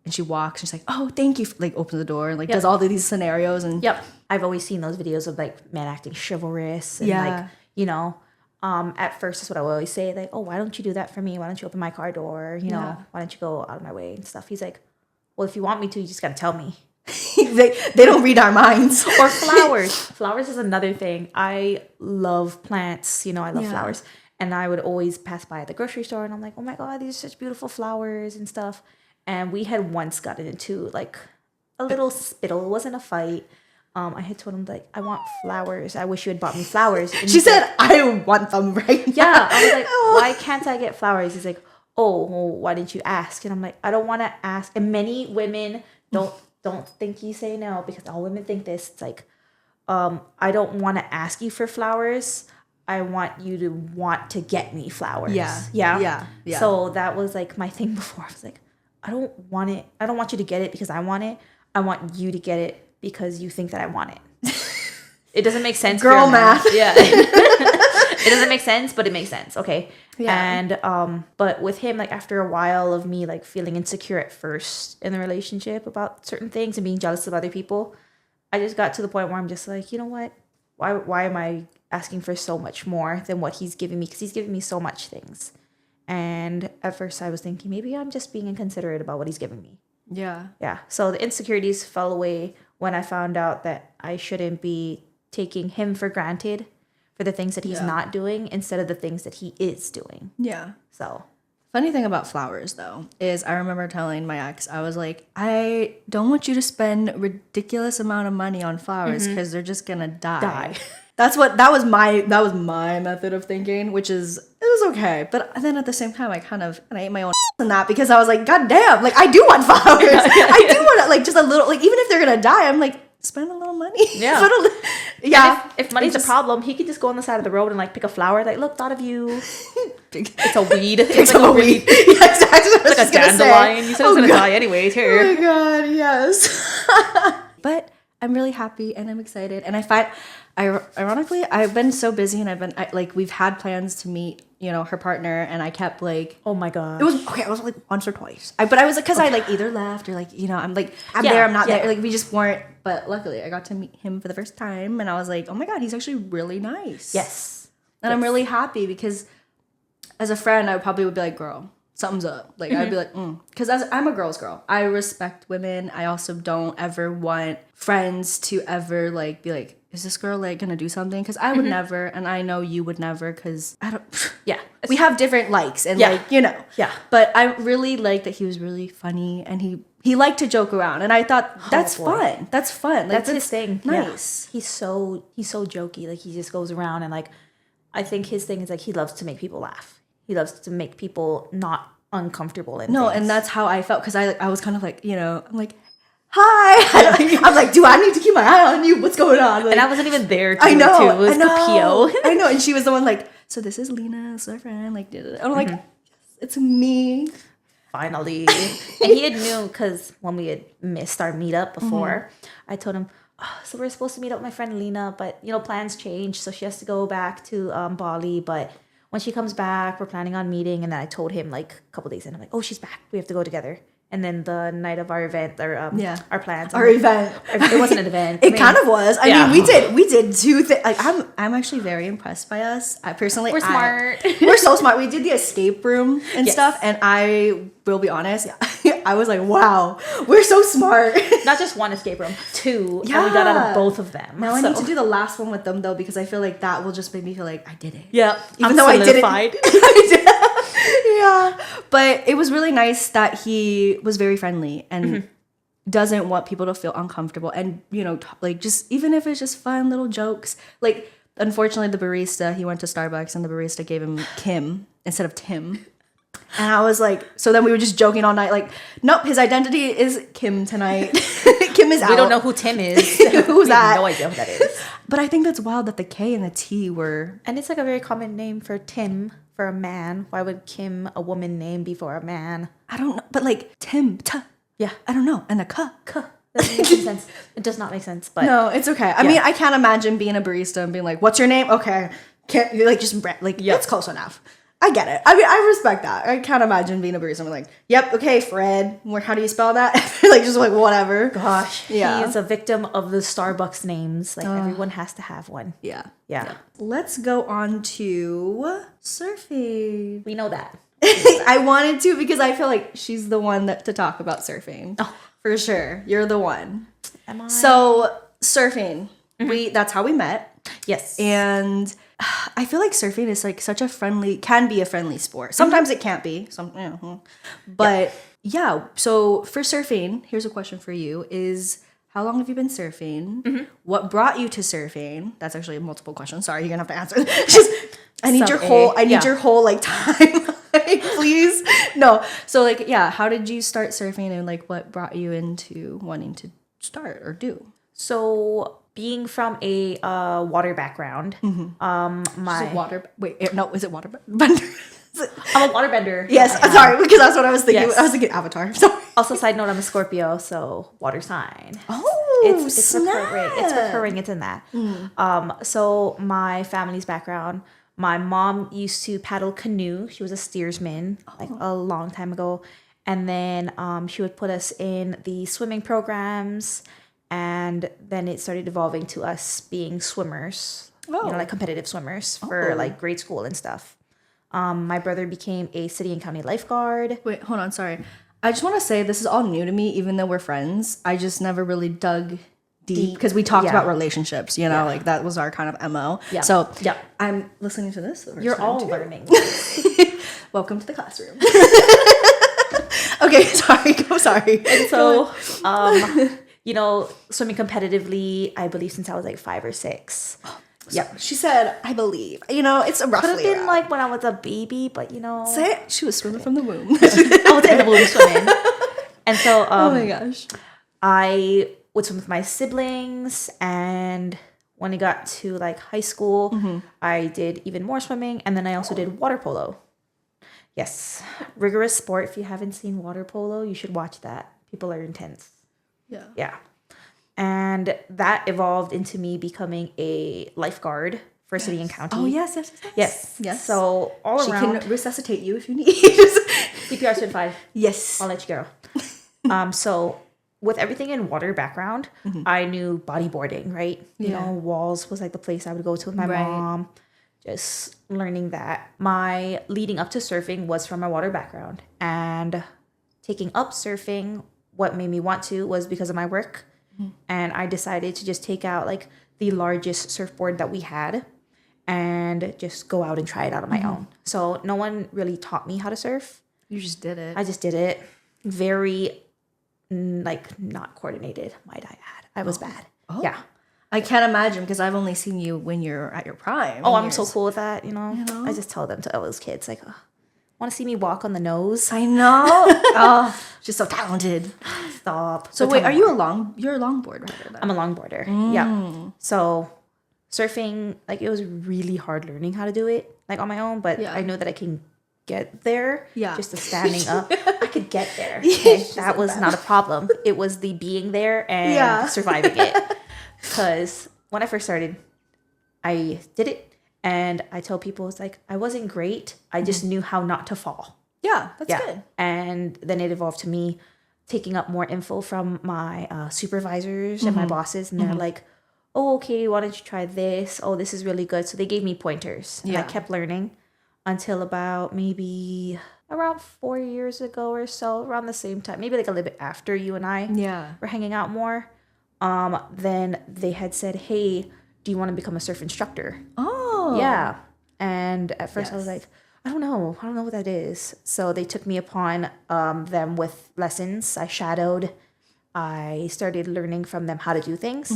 and she walks and she's like, oh, thank you, like opens the door and like does all of these scenarios and I've always seen those videos of like men acting chivalrous and like, you know, at first that's what I would always say, like, oh, why don't you do that for me? Why don't you open my car door? You know, why don't you go out of my way and stuff? He's like, well, if you want me to, you just gotta tell me. they don't read our minds. Or flowers. Flowers is another thing. I love plants. You know, I love flowers. And I would always pass by at the grocery store and I'm like, oh my God, these are such beautiful flowers and stuff. And we had once gotten into like a little spittle. It wasn't a fight. I had told him like, I want flowers. I wish you had bought me flowers. And she said, I want them right now. Yeah. I was like, why can't I get flowers? He's like, oh, well, why didn't you ask? And I'm like, I don't want to ask. And many women don't think you say no, because all women think this. It's like, I don't want to ask you for flowers. I want you to want to get me flowers. Yeah. So that was like my thing before. I was like, I don't want it. I don't want you to get it because I want it. I want you to get it because you think that I want it. It doesn't make sense. Girl math. Yeah. It doesn't make sense, but it makes sense. Okay. Yeah. And but with him, like after a while of me like feeling insecure at first in the relationship about certain things and being jealous of other people, I just got to the point where I'm just like, you know what? Why am I asking for so much more than what he's giving me? Because he's giving me so much things. And at first I was thinking maybe I'm just being inconsiderate about what he's giving me. Yeah. Yeah. So the insecurities fell away when I found out that I shouldn't be taking him for granted for the things that he's not doing instead of the things that he is doing. Yeah. So funny thing about flowers though is I remember telling my ex, I was like, I don't want you to spend a ridiculous amount of money on flowers because they're just gonna die. That was my method of thinking, which is, it was okay. But then at the same time, I ate my own in that because I was like, God damn, like I do want flowers. I do want like just a little, like even if they're gonna die, I'm like, spend a little money. Yeah. Yeah. If money's a problem, he could just go on the side of the road and like pick a flower. Like, look, thought of you. It's a weed. It's like a weed. Yeah, exactly. It's like a dandelion. You said it's gonna die anyways. Here. Oh my God, yes. But I'm really happy and I'm excited. And I find, ironically, I've been so busy and we've had plans to meet, her partner, and I kept like, oh my God. It was like once or twice. But I was like, because I like either left or like, I'm like, I'm there, I'm not there. Like we just weren't, but luckily I got to meet him for the first time and I was like, oh my God, he's actually really nice. Yes. And I'm really happy because as a friend, I probably would be like, girl, something's up. Like I'd be like, because I'm a girl's girl. I respect women. I also don't ever want friends to ever like be like, is this girl like gonna do something? Because I would never, and I know you would never, because I don't. Yeah, we have different likes, and like Yeah. But I really liked that he was really funny, and he liked to joke around, and I thought that's fun. That's fun. Like, that's his thing. Nice. Yeah. He's so jokey. Like he just goes around and like, I think his thing is like he loves to make people laugh. He loves to make people not uncomfortable in things. And that's how I felt, because I was kind of like, I'm like, hi. I'm like, do I need to keep my eye on you? What's going on? Like, and I wasn't even there. I know. It was the PO. I know. And she was the one like, so this is Lena, it's our friend. Like, and I'm like, yes, it's me. Finally. And he had knew, because when we had missed our meetup before, I told him, So we're supposed to meet up with my friend Lena, but plans change, so she has to go back to Bali. But when she comes back, we're planning on meeting. And then I told him like a couple days in, I'm like, oh, she's back. We have to go together. And then the night of our event, our plans, our event. It wasn't an event. It kind of was. I mean, we did two things. Like, I'm actually very impressed by us. We're smart. We're so smart. We did the escape room and stuff, and I will be honest, I was like, wow, we're so smart. Not just one escape room, two. Yeah. And we got out of both of them. Now I need to do the last one with them though, because I feel like that will just make me feel like I did it. Yeah. Even though solidified. I didn't. Yeah. But it was really nice that he was very friendly and doesn't want people to feel uncomfortable. And, like just, even if it's just fun little jokes. Like, unfortunately, the barista, he went to Starbucks and the barista gave him Kim instead of Tim. And I was like, so then we were just joking all night. Like, nope, his identity is Kim tonight. Kim is out. We don't know who Tim is. Who's that? We have no idea who that is. But I think that's wild that the K and the T were... And it's like a very common name for Tim, for a man. Why would Kim, a woman name, before a man? I don't know. But like, Tim, yeah. I don't know. And the K. Doesn't make any sense. It does not make sense. But no, it's okay. I mean, I can't imagine being a barista and being like, what's your name? Okay. Can't, like, just, like, it's close enough. I get it. I mean, I respect that. I can't imagine being a barista and being like, yep, okay, Fred. How do you spell that? Like, just like, whatever. Gosh. Yeah. He is a victim of the Starbucks names. Like, everyone has to have one. Yeah. Let's go on to surfing. We know that. I wanted to because I feel like she's the one to talk about surfing. Oh. For sure. You're the one. Am I? So, surfing. That's how we met. Yes. And I feel like surfing is like can be a friendly sport. Sometimes it can't be. But so for surfing, here's a question for you is how long have you been surfing? What brought you to surfing? That's actually a multiple question. Sorry, you're going to have to answer. I need your whole like time. Please. No. So like, how did you start surfing and like what brought you into wanting to start or do? So being from a water background, is it waterbender? I'm a waterbender. Yes, sorry, because that's what I was thinking. Yes. I was thinking Avatar. Sorry. Also, side note, I'm a Scorpio, so water sign. Oh, it's recurring. It's recurring. It's in that. So my family's background. My mom used to paddle canoe. She was a steersman like a long time ago, and then she would put us in the swimming programs. And then it started evolving to us being swimmers, like competitive swimmers for like grade school and stuff. My brother became a city and county lifeguard. Wait, hold on. Sorry. I just want to say this is all new to me, even though we're friends. I just never really dug deep because we talked about relationships, like that was our kind of MO. Yeah. So I'm listening to this. You're all learning. Welcome to the classroom. Okay, sorry. And so, swimming competitively, I believe since I was like 5 or 6. Yep. She said, I believe. It's roughly could have been like when I was a baby, but Say it. She was swimming from the womb. I was in the womb swimming. And so, oh my gosh. I would swim with my siblings, and when I got to like high school, I did even more swimming, and then I also did water polo. Yes. Rigorous sport. If you haven't seen water polo, you should watch that. People are intense. Yeah. And that evolved into me becoming a lifeguard for city and county. Oh, yes. So all around. She can resuscitate you if you need. CPR certified. Yes. I'll let you go. So with everything in water background, I knew bodyboarding, right? Walls was like the place I would go to with my mom. Just learning that. My leading up to surfing was from my water background. And taking up surfing, what made me want to was because of my work. And I decided to just take out like the largest surfboard that we had and just go out and try it out on my own. So no one really taught me how to surf. You just did it. I just did it. Very not coordinated, might I add. I was bad. Oh. Yeah. I can't imagine because I've only seen you when you're at your prime. Oh, I'm so cool with that, I just tell them to all those kids like, want to see me walk on the nose? I know. Oh, she's so talented. Stop. So wait, you're a longboard rider then? I'm a longboarder. Yeah. So surfing, like it was really hard learning how to do it like on my own, but I know that I can get there. Yeah. Just the standing up. I could get there. Okay? That was not a problem. It was the being there and surviving it. Because when I first started, I did it. And I tell people, it's like, I wasn't great. I just knew how not to fall. Yeah, that's good. And then it evolved to me taking up more info from my supervisors and my bosses. And they're like, oh, okay, why don't you try this? Oh, this is really good. So they gave me pointers. And I kept learning until about maybe around 4 years ago or so, around the same time, maybe like a little bit after you and I were hanging out more. Then they had said, hey, do you want to become a surf instructor? Oh. Yeah. And at first I was like, I don't know what that is. So they took me upon them with lessons. I shadowed. I started learning from them how to do things.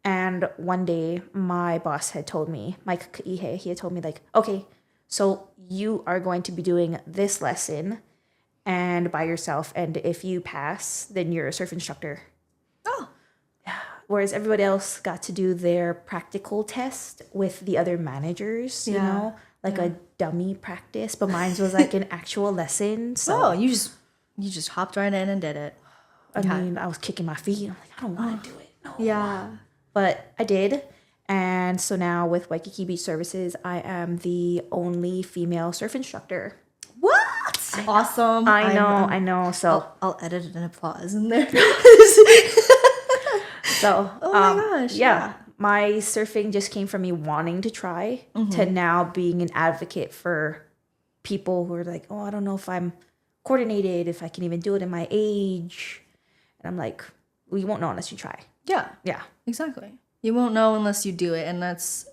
And one day my boss had told me, Mike Kaihe, he had told me like, okay, so you are going to be doing this lesson and by yourself. And if you pass, then you're a surf instructor. Oh. Whereas everybody else got to do their practical test with the other managers, you know, like a dummy practice. But mine was like an actual lesson. So you just hopped right in and did it. I mean, I was kicking my feet. I'm like, I don't want to do it. No. Yeah. But I did. And so now with Waikiki Beach Services, I am the only female surf instructor. What? Awesome. I know. So I'll edit an applause in there. So, oh my gosh. Yeah. My surfing just came from me wanting to try to now being an advocate for people who are like, oh, I don't know if I'm coordinated, if I can even do it in my age. And I'm like, well, you won't know unless you try. Yeah. Yeah. Exactly. You won't know unless you do it. And that's,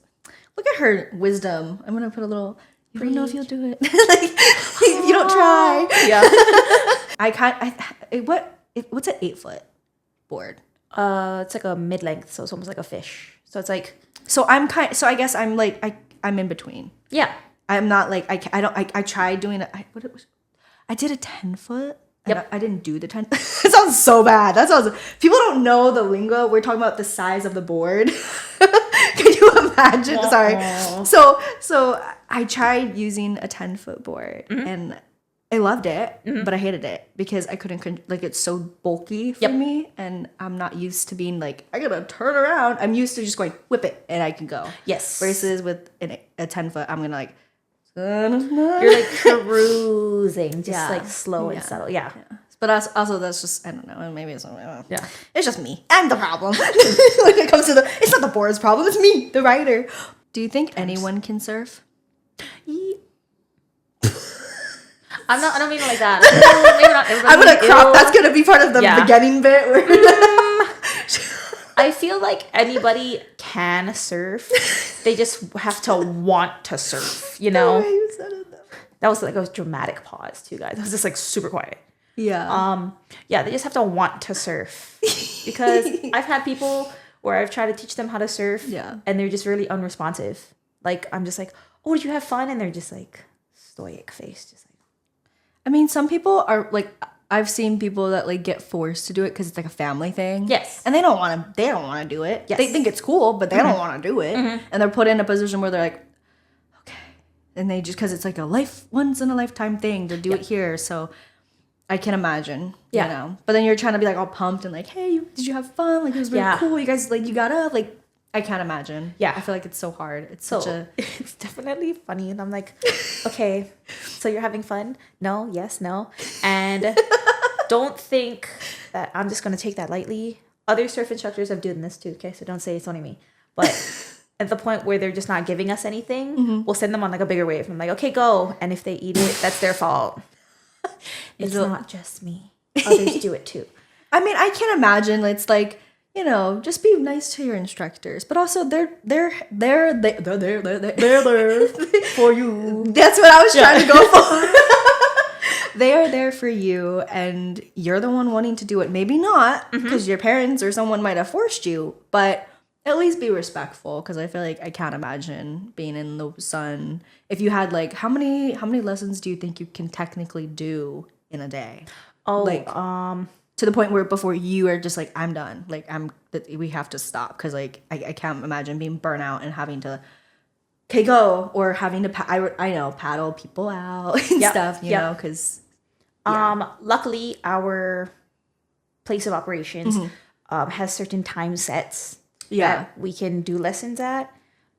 look at her wisdom. I'm going to put a little, you don't know if you'll do it. Like, if you don't try. Yeah. What's an 8-foot board? It's like a mid-length, so it's almost like a fish. So it's like, so I guess I'm like, I'm in between. yeah. I'm not like, I tried doing it. I did a 10-foot. Yep. I didn't do the 10. It sounds so bad. People don't know the lingo. We're talking about the size of the board. Can you imagine? Sorry. So I tried using a 10-foot board and I loved it, but I hated it because I couldn't, like, it's so bulky for me, and I'm not used to being like, I gotta turn around. I'm used to just going, whip it, and I can go. Yes. Versus with a 10-foot, I'm gonna like, you're like cruising, just like slow and subtle. Yeah. But also that's just, I don't know, maybe it's, Yeah. it's just me. I'm the problem. When it comes to it's not the board's problem, it's me, the writer. Do you think anyone can surf? I don't mean it like that. Maybe not everybody. I'm gonna crop. That's gonna be part of the beginning bit. Where I feel like anybody can surf. They just have to want to surf. You know. The way you said it, though. That was like a dramatic pause too, guys. It was just like super quiet. Yeah. Yeah. They just have to want to surf because I've had people where I've tried to teach them how to surf. Yeah. And they're just really unresponsive. Like I'm just like, oh, did you have fun? And they're just like stoic face, just like. I mean, some people are like, I've seen people that like get forced to do it because it's like a family thing. Yes. And they don't want to do it. Yes. They think it's cool, but they don't want to do it. And they're put in a position where they're like, okay. And they just, because it's like once in a lifetime thing to do it here. So I can imagine, you know. But then you're trying to be like all pumped and like, hey, did you have fun? Like, it was really cool. You guys, like, you got up. Like, I can't imagine. Yeah. I feel like it's so hard. It's It's definitely funny. And I'm like, okay, so you're having fun? No, yes, no. And don't think that I'm just going to take that lightly. Other surf instructors have done this too, okay? So don't say it's only me. But at the point where they're just not giving us anything, we'll send them on like a bigger wave. I'm like, okay, go. And if they eat it, that's their fault. It's not just me. Others do it too. I mean, I can imagine it's like, you know, just be nice to your instructors, but also they're there for you. That's what I was trying to go for. They are there for you, and you're the one wanting to do it. Maybe not, because your parents or someone might have forced you, but at least be respectful, because I feel like I can't imagine being in the sun. If you had like, how many lessons do you think you can technically do in a day? Oh, like, to the point where before you are just like, I'm done. Like, we have to stop, because like I can't imagine being burnt out and having to okay, go, or having to I know paddle people out and Yep, stuff, you yep. know, because Luckily, our place of operations has certain time sets that we can do lessons at,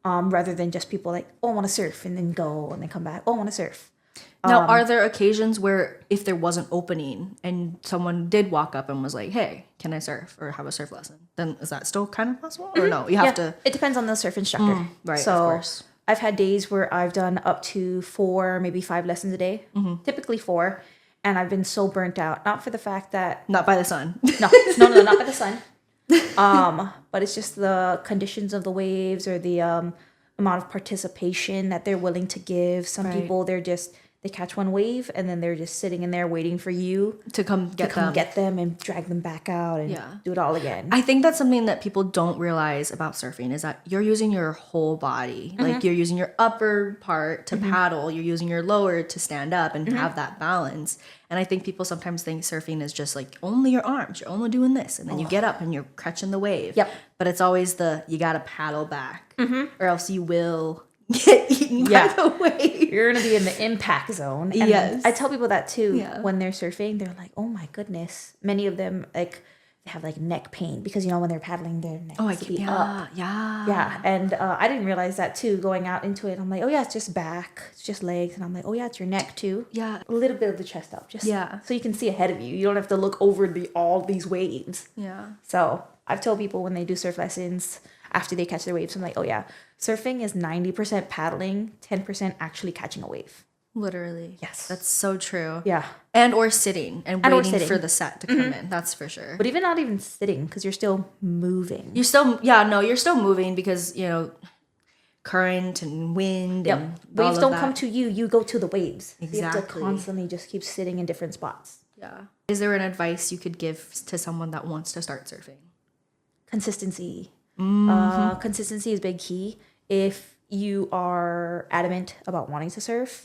rather than just people like, oh, I want to surf and then go and then come back. Oh, I want to surf. Now, are there occasions where if there was an opening and someone did walk up and was like, hey, can I surf or have a surf lesson? Then is that still kind of possible? Or no, you have to... It depends on the surf instructor. Right, so of course. I've had days where I've done up to 4, maybe 5 lessons a day, typically 4. And I've been so burnt out, not for the fact that... Not by the sun. No, not by the sun. But it's just the conditions of the waves or the amount of participation that they're willing to give. Some people, they catch one wave and then they're just sitting in there waiting for you to come get them and drag them back out and do it all again. I think that's something that people don't realize about surfing is that you're using your whole body. Like you're using your upper part to paddle, you're using your lower to stand up and have that balance. And I think people sometimes think surfing is just like only your arms, you're only doing this, and then you get up and you're catching the wave. Yep. But it's always you gotta paddle back, or else you will get eaten by the wave. You're gonna be in the impact zone. And yes. I tell people that too when they're surfing. They're like, "Oh my goodness!" Many of them they have like neck pain because when they're paddling, their neck up. Yeah. And I didn't realize that too. Going out into it, I'm like, "Oh yeah, it's just back, it's just legs," and I'm like, "Oh yeah, it's your neck too." Yeah, a little bit of the chest up, just so you can see ahead of you. You don't have to look over all these waves. Yeah. So I've told people when they do surf lessons after they catch their waves, I'm like, "Oh yeah, surfing is 90% paddling, 10% actually catching a wave." Literally. Yes. That's so true. Yeah. And or sitting and waiting for the set to come in. That's for sure. But not even sitting, because you're still moving. You're still moving because, current and wind and waves don't come to you. You go to the waves. Exactly. You have to constantly just keep sitting in different spots. Yeah. Is there an advice you could give to someone that wants to start surfing? Consistency. Consistency is big key. If you are adamant about wanting to surf,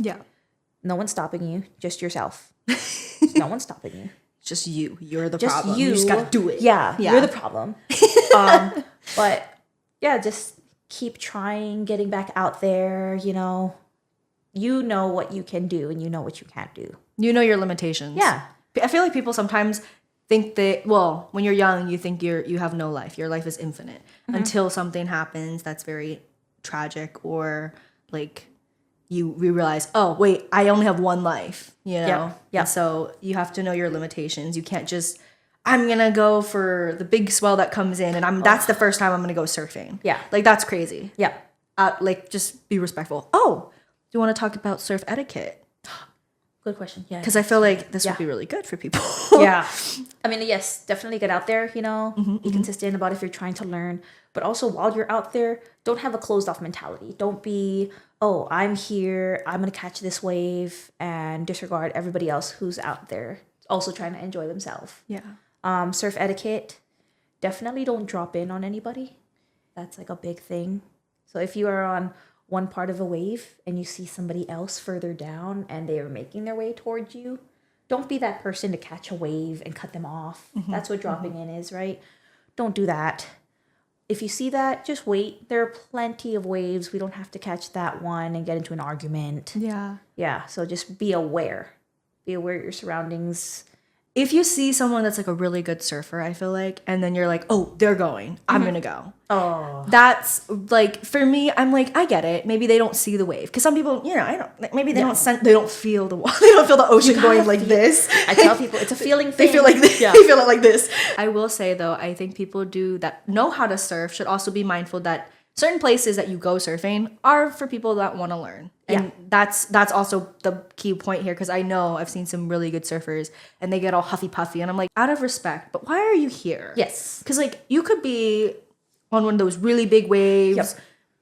no one's stopping you, just yourself. No one's stopping you. Just you. You're the just problem. You just gotta do it. Yeah, you're the problem. But just keep trying, getting back out there. You know what you can do and you know what you can't do. You know your limitations. Yeah. I feel like people sometimes think that, when you're young, you think you have no life. Your life is infinite until something happens that's very tragic, or like you realize, oh wait, I only have one life, Yeah. So you have to know your limitations. You can't just, I'm gonna go for the big swell that comes in and that's the first time I'm gonna go surfing. Yeah. Like that's crazy. Yeah. Just be respectful. Oh, do you want to talk about surf etiquette? Good question. Yeah. Because I feel like this would be really good for people. Yeah. I mean, yes, definitely get out there, be consistent about if you're trying to learn. But also while you're out there, don't have a closed off mentality. Don't be, oh, I'm here, I'm going to catch this wave, and disregard everybody else who's out there also trying to enjoy themselves. Yeah. Surf etiquette, definitely don't drop in on anybody. That's like a big thing. So if you are on one part of a wave and you see somebody else further down and they are making their way towards you, don't be that person to catch a wave and cut them off. That's what dropping in is, right? Don't do that. If you see that, just wait. There are plenty of waves. We don't have to catch that one and get into an argument. Yeah. Yeah. So just be aware. Be aware of your surroundings. If you see someone that's like a really good surfer, I feel like, and then you're like, oh, they're going, I'm going to go. Oh. That's like, for me, I'm like, I get it. Maybe they don't see the wave. Because some people, maybe they don't feel the water. They don't feel the ocean going like this. I tell people, it's a feeling thing. They feel like this. Yeah. They feel it like this. I will say though, I think people that know how to surf should also be mindful that certain places that you go surfing are for people that want to learn. And that's also the key point here, because I know I've seen some really good surfers and they get all huffy puffy and I'm like, out of respect, but why are you here? Yes. Because like you could be on one of those really big waves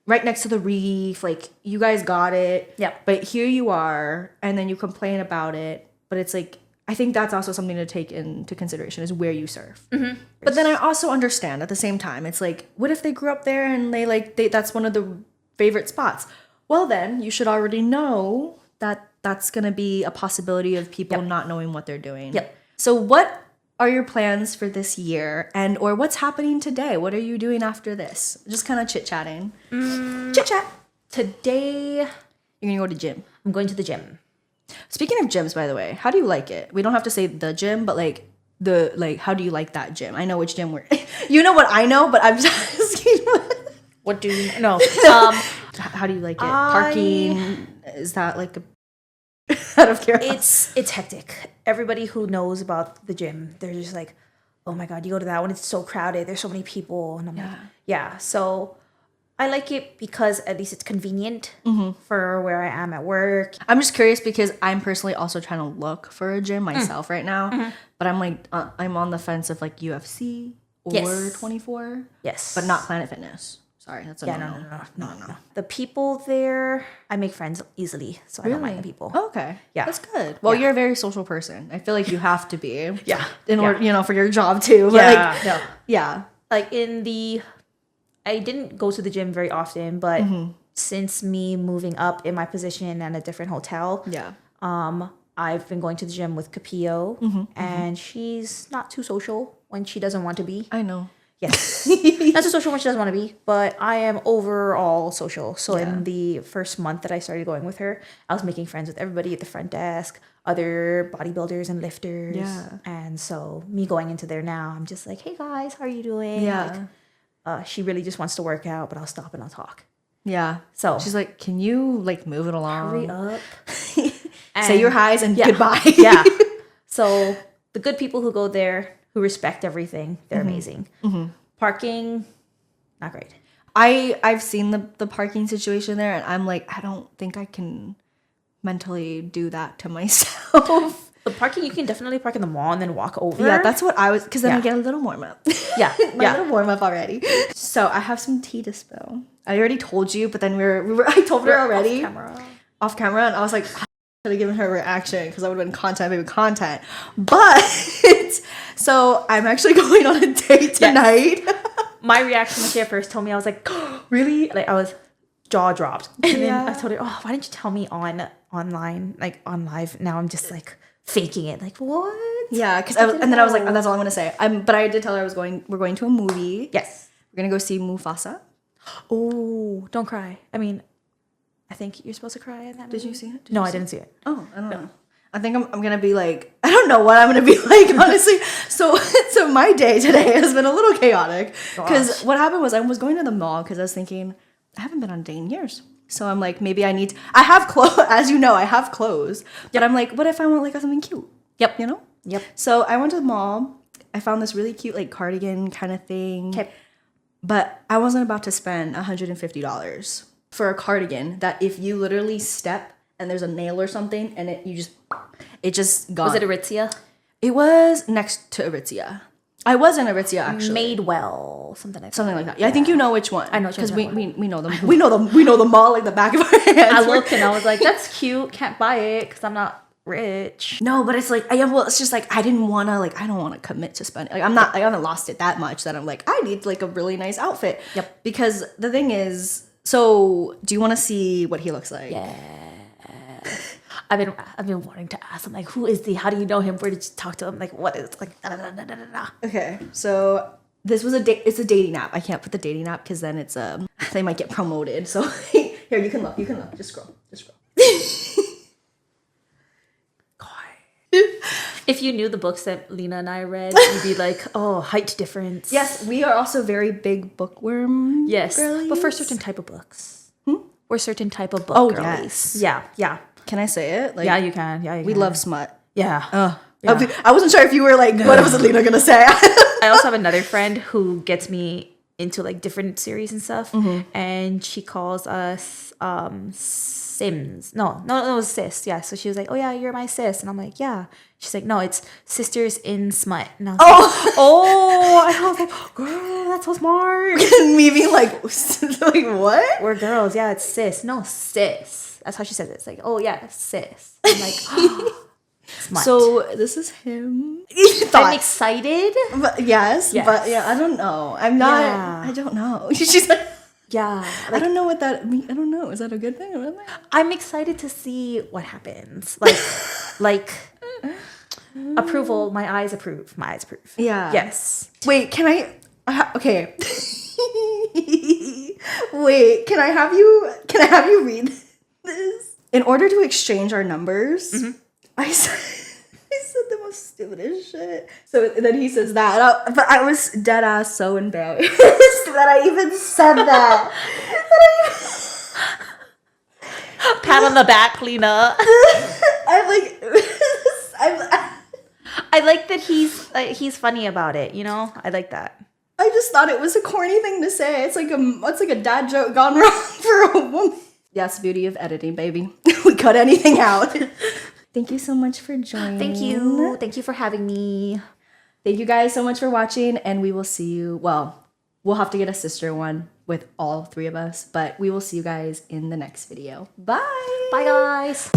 right next to the reef, like you guys got it. Yeah. But here you are, and then you complain about it. But it's like, I think that's also something to take into consideration, is where you surf. But then I also understand at the same time, it's like, what if they grew up there and that's one of the favorite spots? Well, then you should already know that that's going to be a possibility of people not knowing what they're doing. Yep. So what are your plans for this year, or what's happening today? What are you doing after this? Just kind of chit-chatting. Chit-chat. Today, You're gonna go to gym. I'm going to the gym. Speaking of gyms, by the way, how do you like it? We don't have to say the gym, but like how do you like that gym? I know which gym we're. You know what I know, but I'm just asking. What do you know? How do you like it? Parking, is that like a out of curiosity? It's hectic. Everybody who knows about the gym, they're just like, oh my God, you go to that one, it's so crowded. There's so many people. And I'm like, yeah. So I like it because at least it's convenient for where I am at work. I'm just curious because I'm personally also trying to look for a gym myself right now. But I'm like, I'm on the fence of like UFC or 24. Yes. But not Planet Fitness. Sorry, that's a no. The people there, I make friends easily, so I don't mind the people. Oh, okay. Yeah. That's good. Well, you're a very social person. I feel like you have to be. Yeah. In order, for your job too. But Yeah. Like I didn't go to the gym very often, but since me moving up in my position and a different hotel, I've been going to the gym with Capio, and she's not too social when she doesn't want to be. I know. Yes. Not too social when she doesn't want to be, but I am overall social. So in the first month that I started going with her, I was making friends with everybody at the front desk, other bodybuilders and lifters. Yeah. And so me going into there now, I'm just like, hey guys, how are you doing? Yeah. Like, she really just wants to work out, but I'll stop and I'll talk. Yeah. So she's like, can you like move it along? hurry up. Say your highs and goodbye. Yeah. So the good people who go there, who respect everything, they're amazing. Parking, not great. I've seen the parking situation there, and I'm like, I don't think I can mentally do that to myself. The parking, you can definitely park in the mall and then walk over. Yeah, that's what I was, because then I get a little warm up. Yeah. My little warm up already. So I have some tea to spill. I already told you, but then I told her already off camera, and I was like, I should have given her a reaction because I would have been content. But so I'm actually going on a date tonight. Yes. My reaction when she at first told me, I was like, really? Like I was jaw dropped. And then I told her, oh, why didn't you tell me online, like on live? Now I'm just like faking it. Like, what? Yeah, because and then I was like, oh, that's all I'm gonna say. But I did tell her we're going to a movie. Yes. We're gonna go see Mufasa. Oh, don't cry. I mean, I think you're supposed to cry in that movie. Did you see it? No, I didn't see it. Oh, I don't know. I think I'm gonna be like, I don't know what I'm gonna be like, honestly. So my day today has been a little chaotic because what happened was I was going to the mall because I was thinking I haven't been on a date in years. So I'm like, maybe I have clothes, as you know, I have clothes. But I'm like, what if I want like something cute? Yep. You know? Yep. So I went to the mall. I found this really cute like cardigan kind of thing. Okay. But I wasn't about to spend $150 for a cardigan that if you literally step and there's a nail or something and it just gone. Was it Aritzia? It was next to Aritzia. I was in Aritzia actually. Madewell, something like that. Something like that. Yeah, I think you know which one. I know because we know them. We know the mall like the back of our hands. I looked and I was like, that's cute. Can't buy it because I'm not rich. No, but it's like it's just like I don't want to commit to spending. Like I haven't lost it that much that I'm like I need like a really nice outfit. Yep. Because the thing is, so do you want to see what he looks like? Yeah. I've been wanting to ask him like, who is he? How do you know him? Where did you talk to him? Like, what is like? Da, da, da, da, da, da. Okay, so this was it's a dating app. I can't put the dating app because then it's they might get promoted. So here you can look. Just scroll. If you knew the books that Lena and I read, you'd be like, oh, height difference. Yes, we are also very big bookworm. Yes, girlies. but for certain type of books. We're certain type of book girlies. Yes. Yeah. Can I say it? Like, Yeah, you can. We love smut. Yeah. I wasn't sure if you were like, what was Alina gonna say? I also have another friend who gets me into like different series and stuff, and she calls us Sims. No, sis. Yeah. So she was like, "Oh yeah, you're my sis," and I'm like, "Yeah." She's like, "No, it's sisters in smut." And I was like, I was like, "Girl, that's so smart." Me being like what? We're girls. Yeah, it's sis. No, sis. That's how she says it. It's like, "Oh yeah, sis." I'm like, smut. So this is him. I'm excited. But yes, but yeah, I don't know. I'm not. Yeah. I don't know. She's like, yeah. I Like, don't know what that means. I don't know. Is that a good thing or bad thing? I'm excited to see what happens. Like approval. My eyes approve. Yeah. Yes. Wait, can I? Okay. Wait, can I have you read this? In order to exchange our numbers, I said the most stupidest shit. So then he says that, but I was dead ass so embarrassed that I even said that. Pat on the back, Lena. I like that he's funny about it. You know, I like that. I just thought it was a corny thing to say. It's like a dad joke gone wrong for a woman. That's the beauty of editing, baby. We cut anything out. Thank you so much for joining. Thank you. Thank you for having me. Thank you guys so much for watching, and we will see you. Well, we'll have to get a sister one with all 3 of us, but we will see you guys in the next video. Bye. Bye, guys.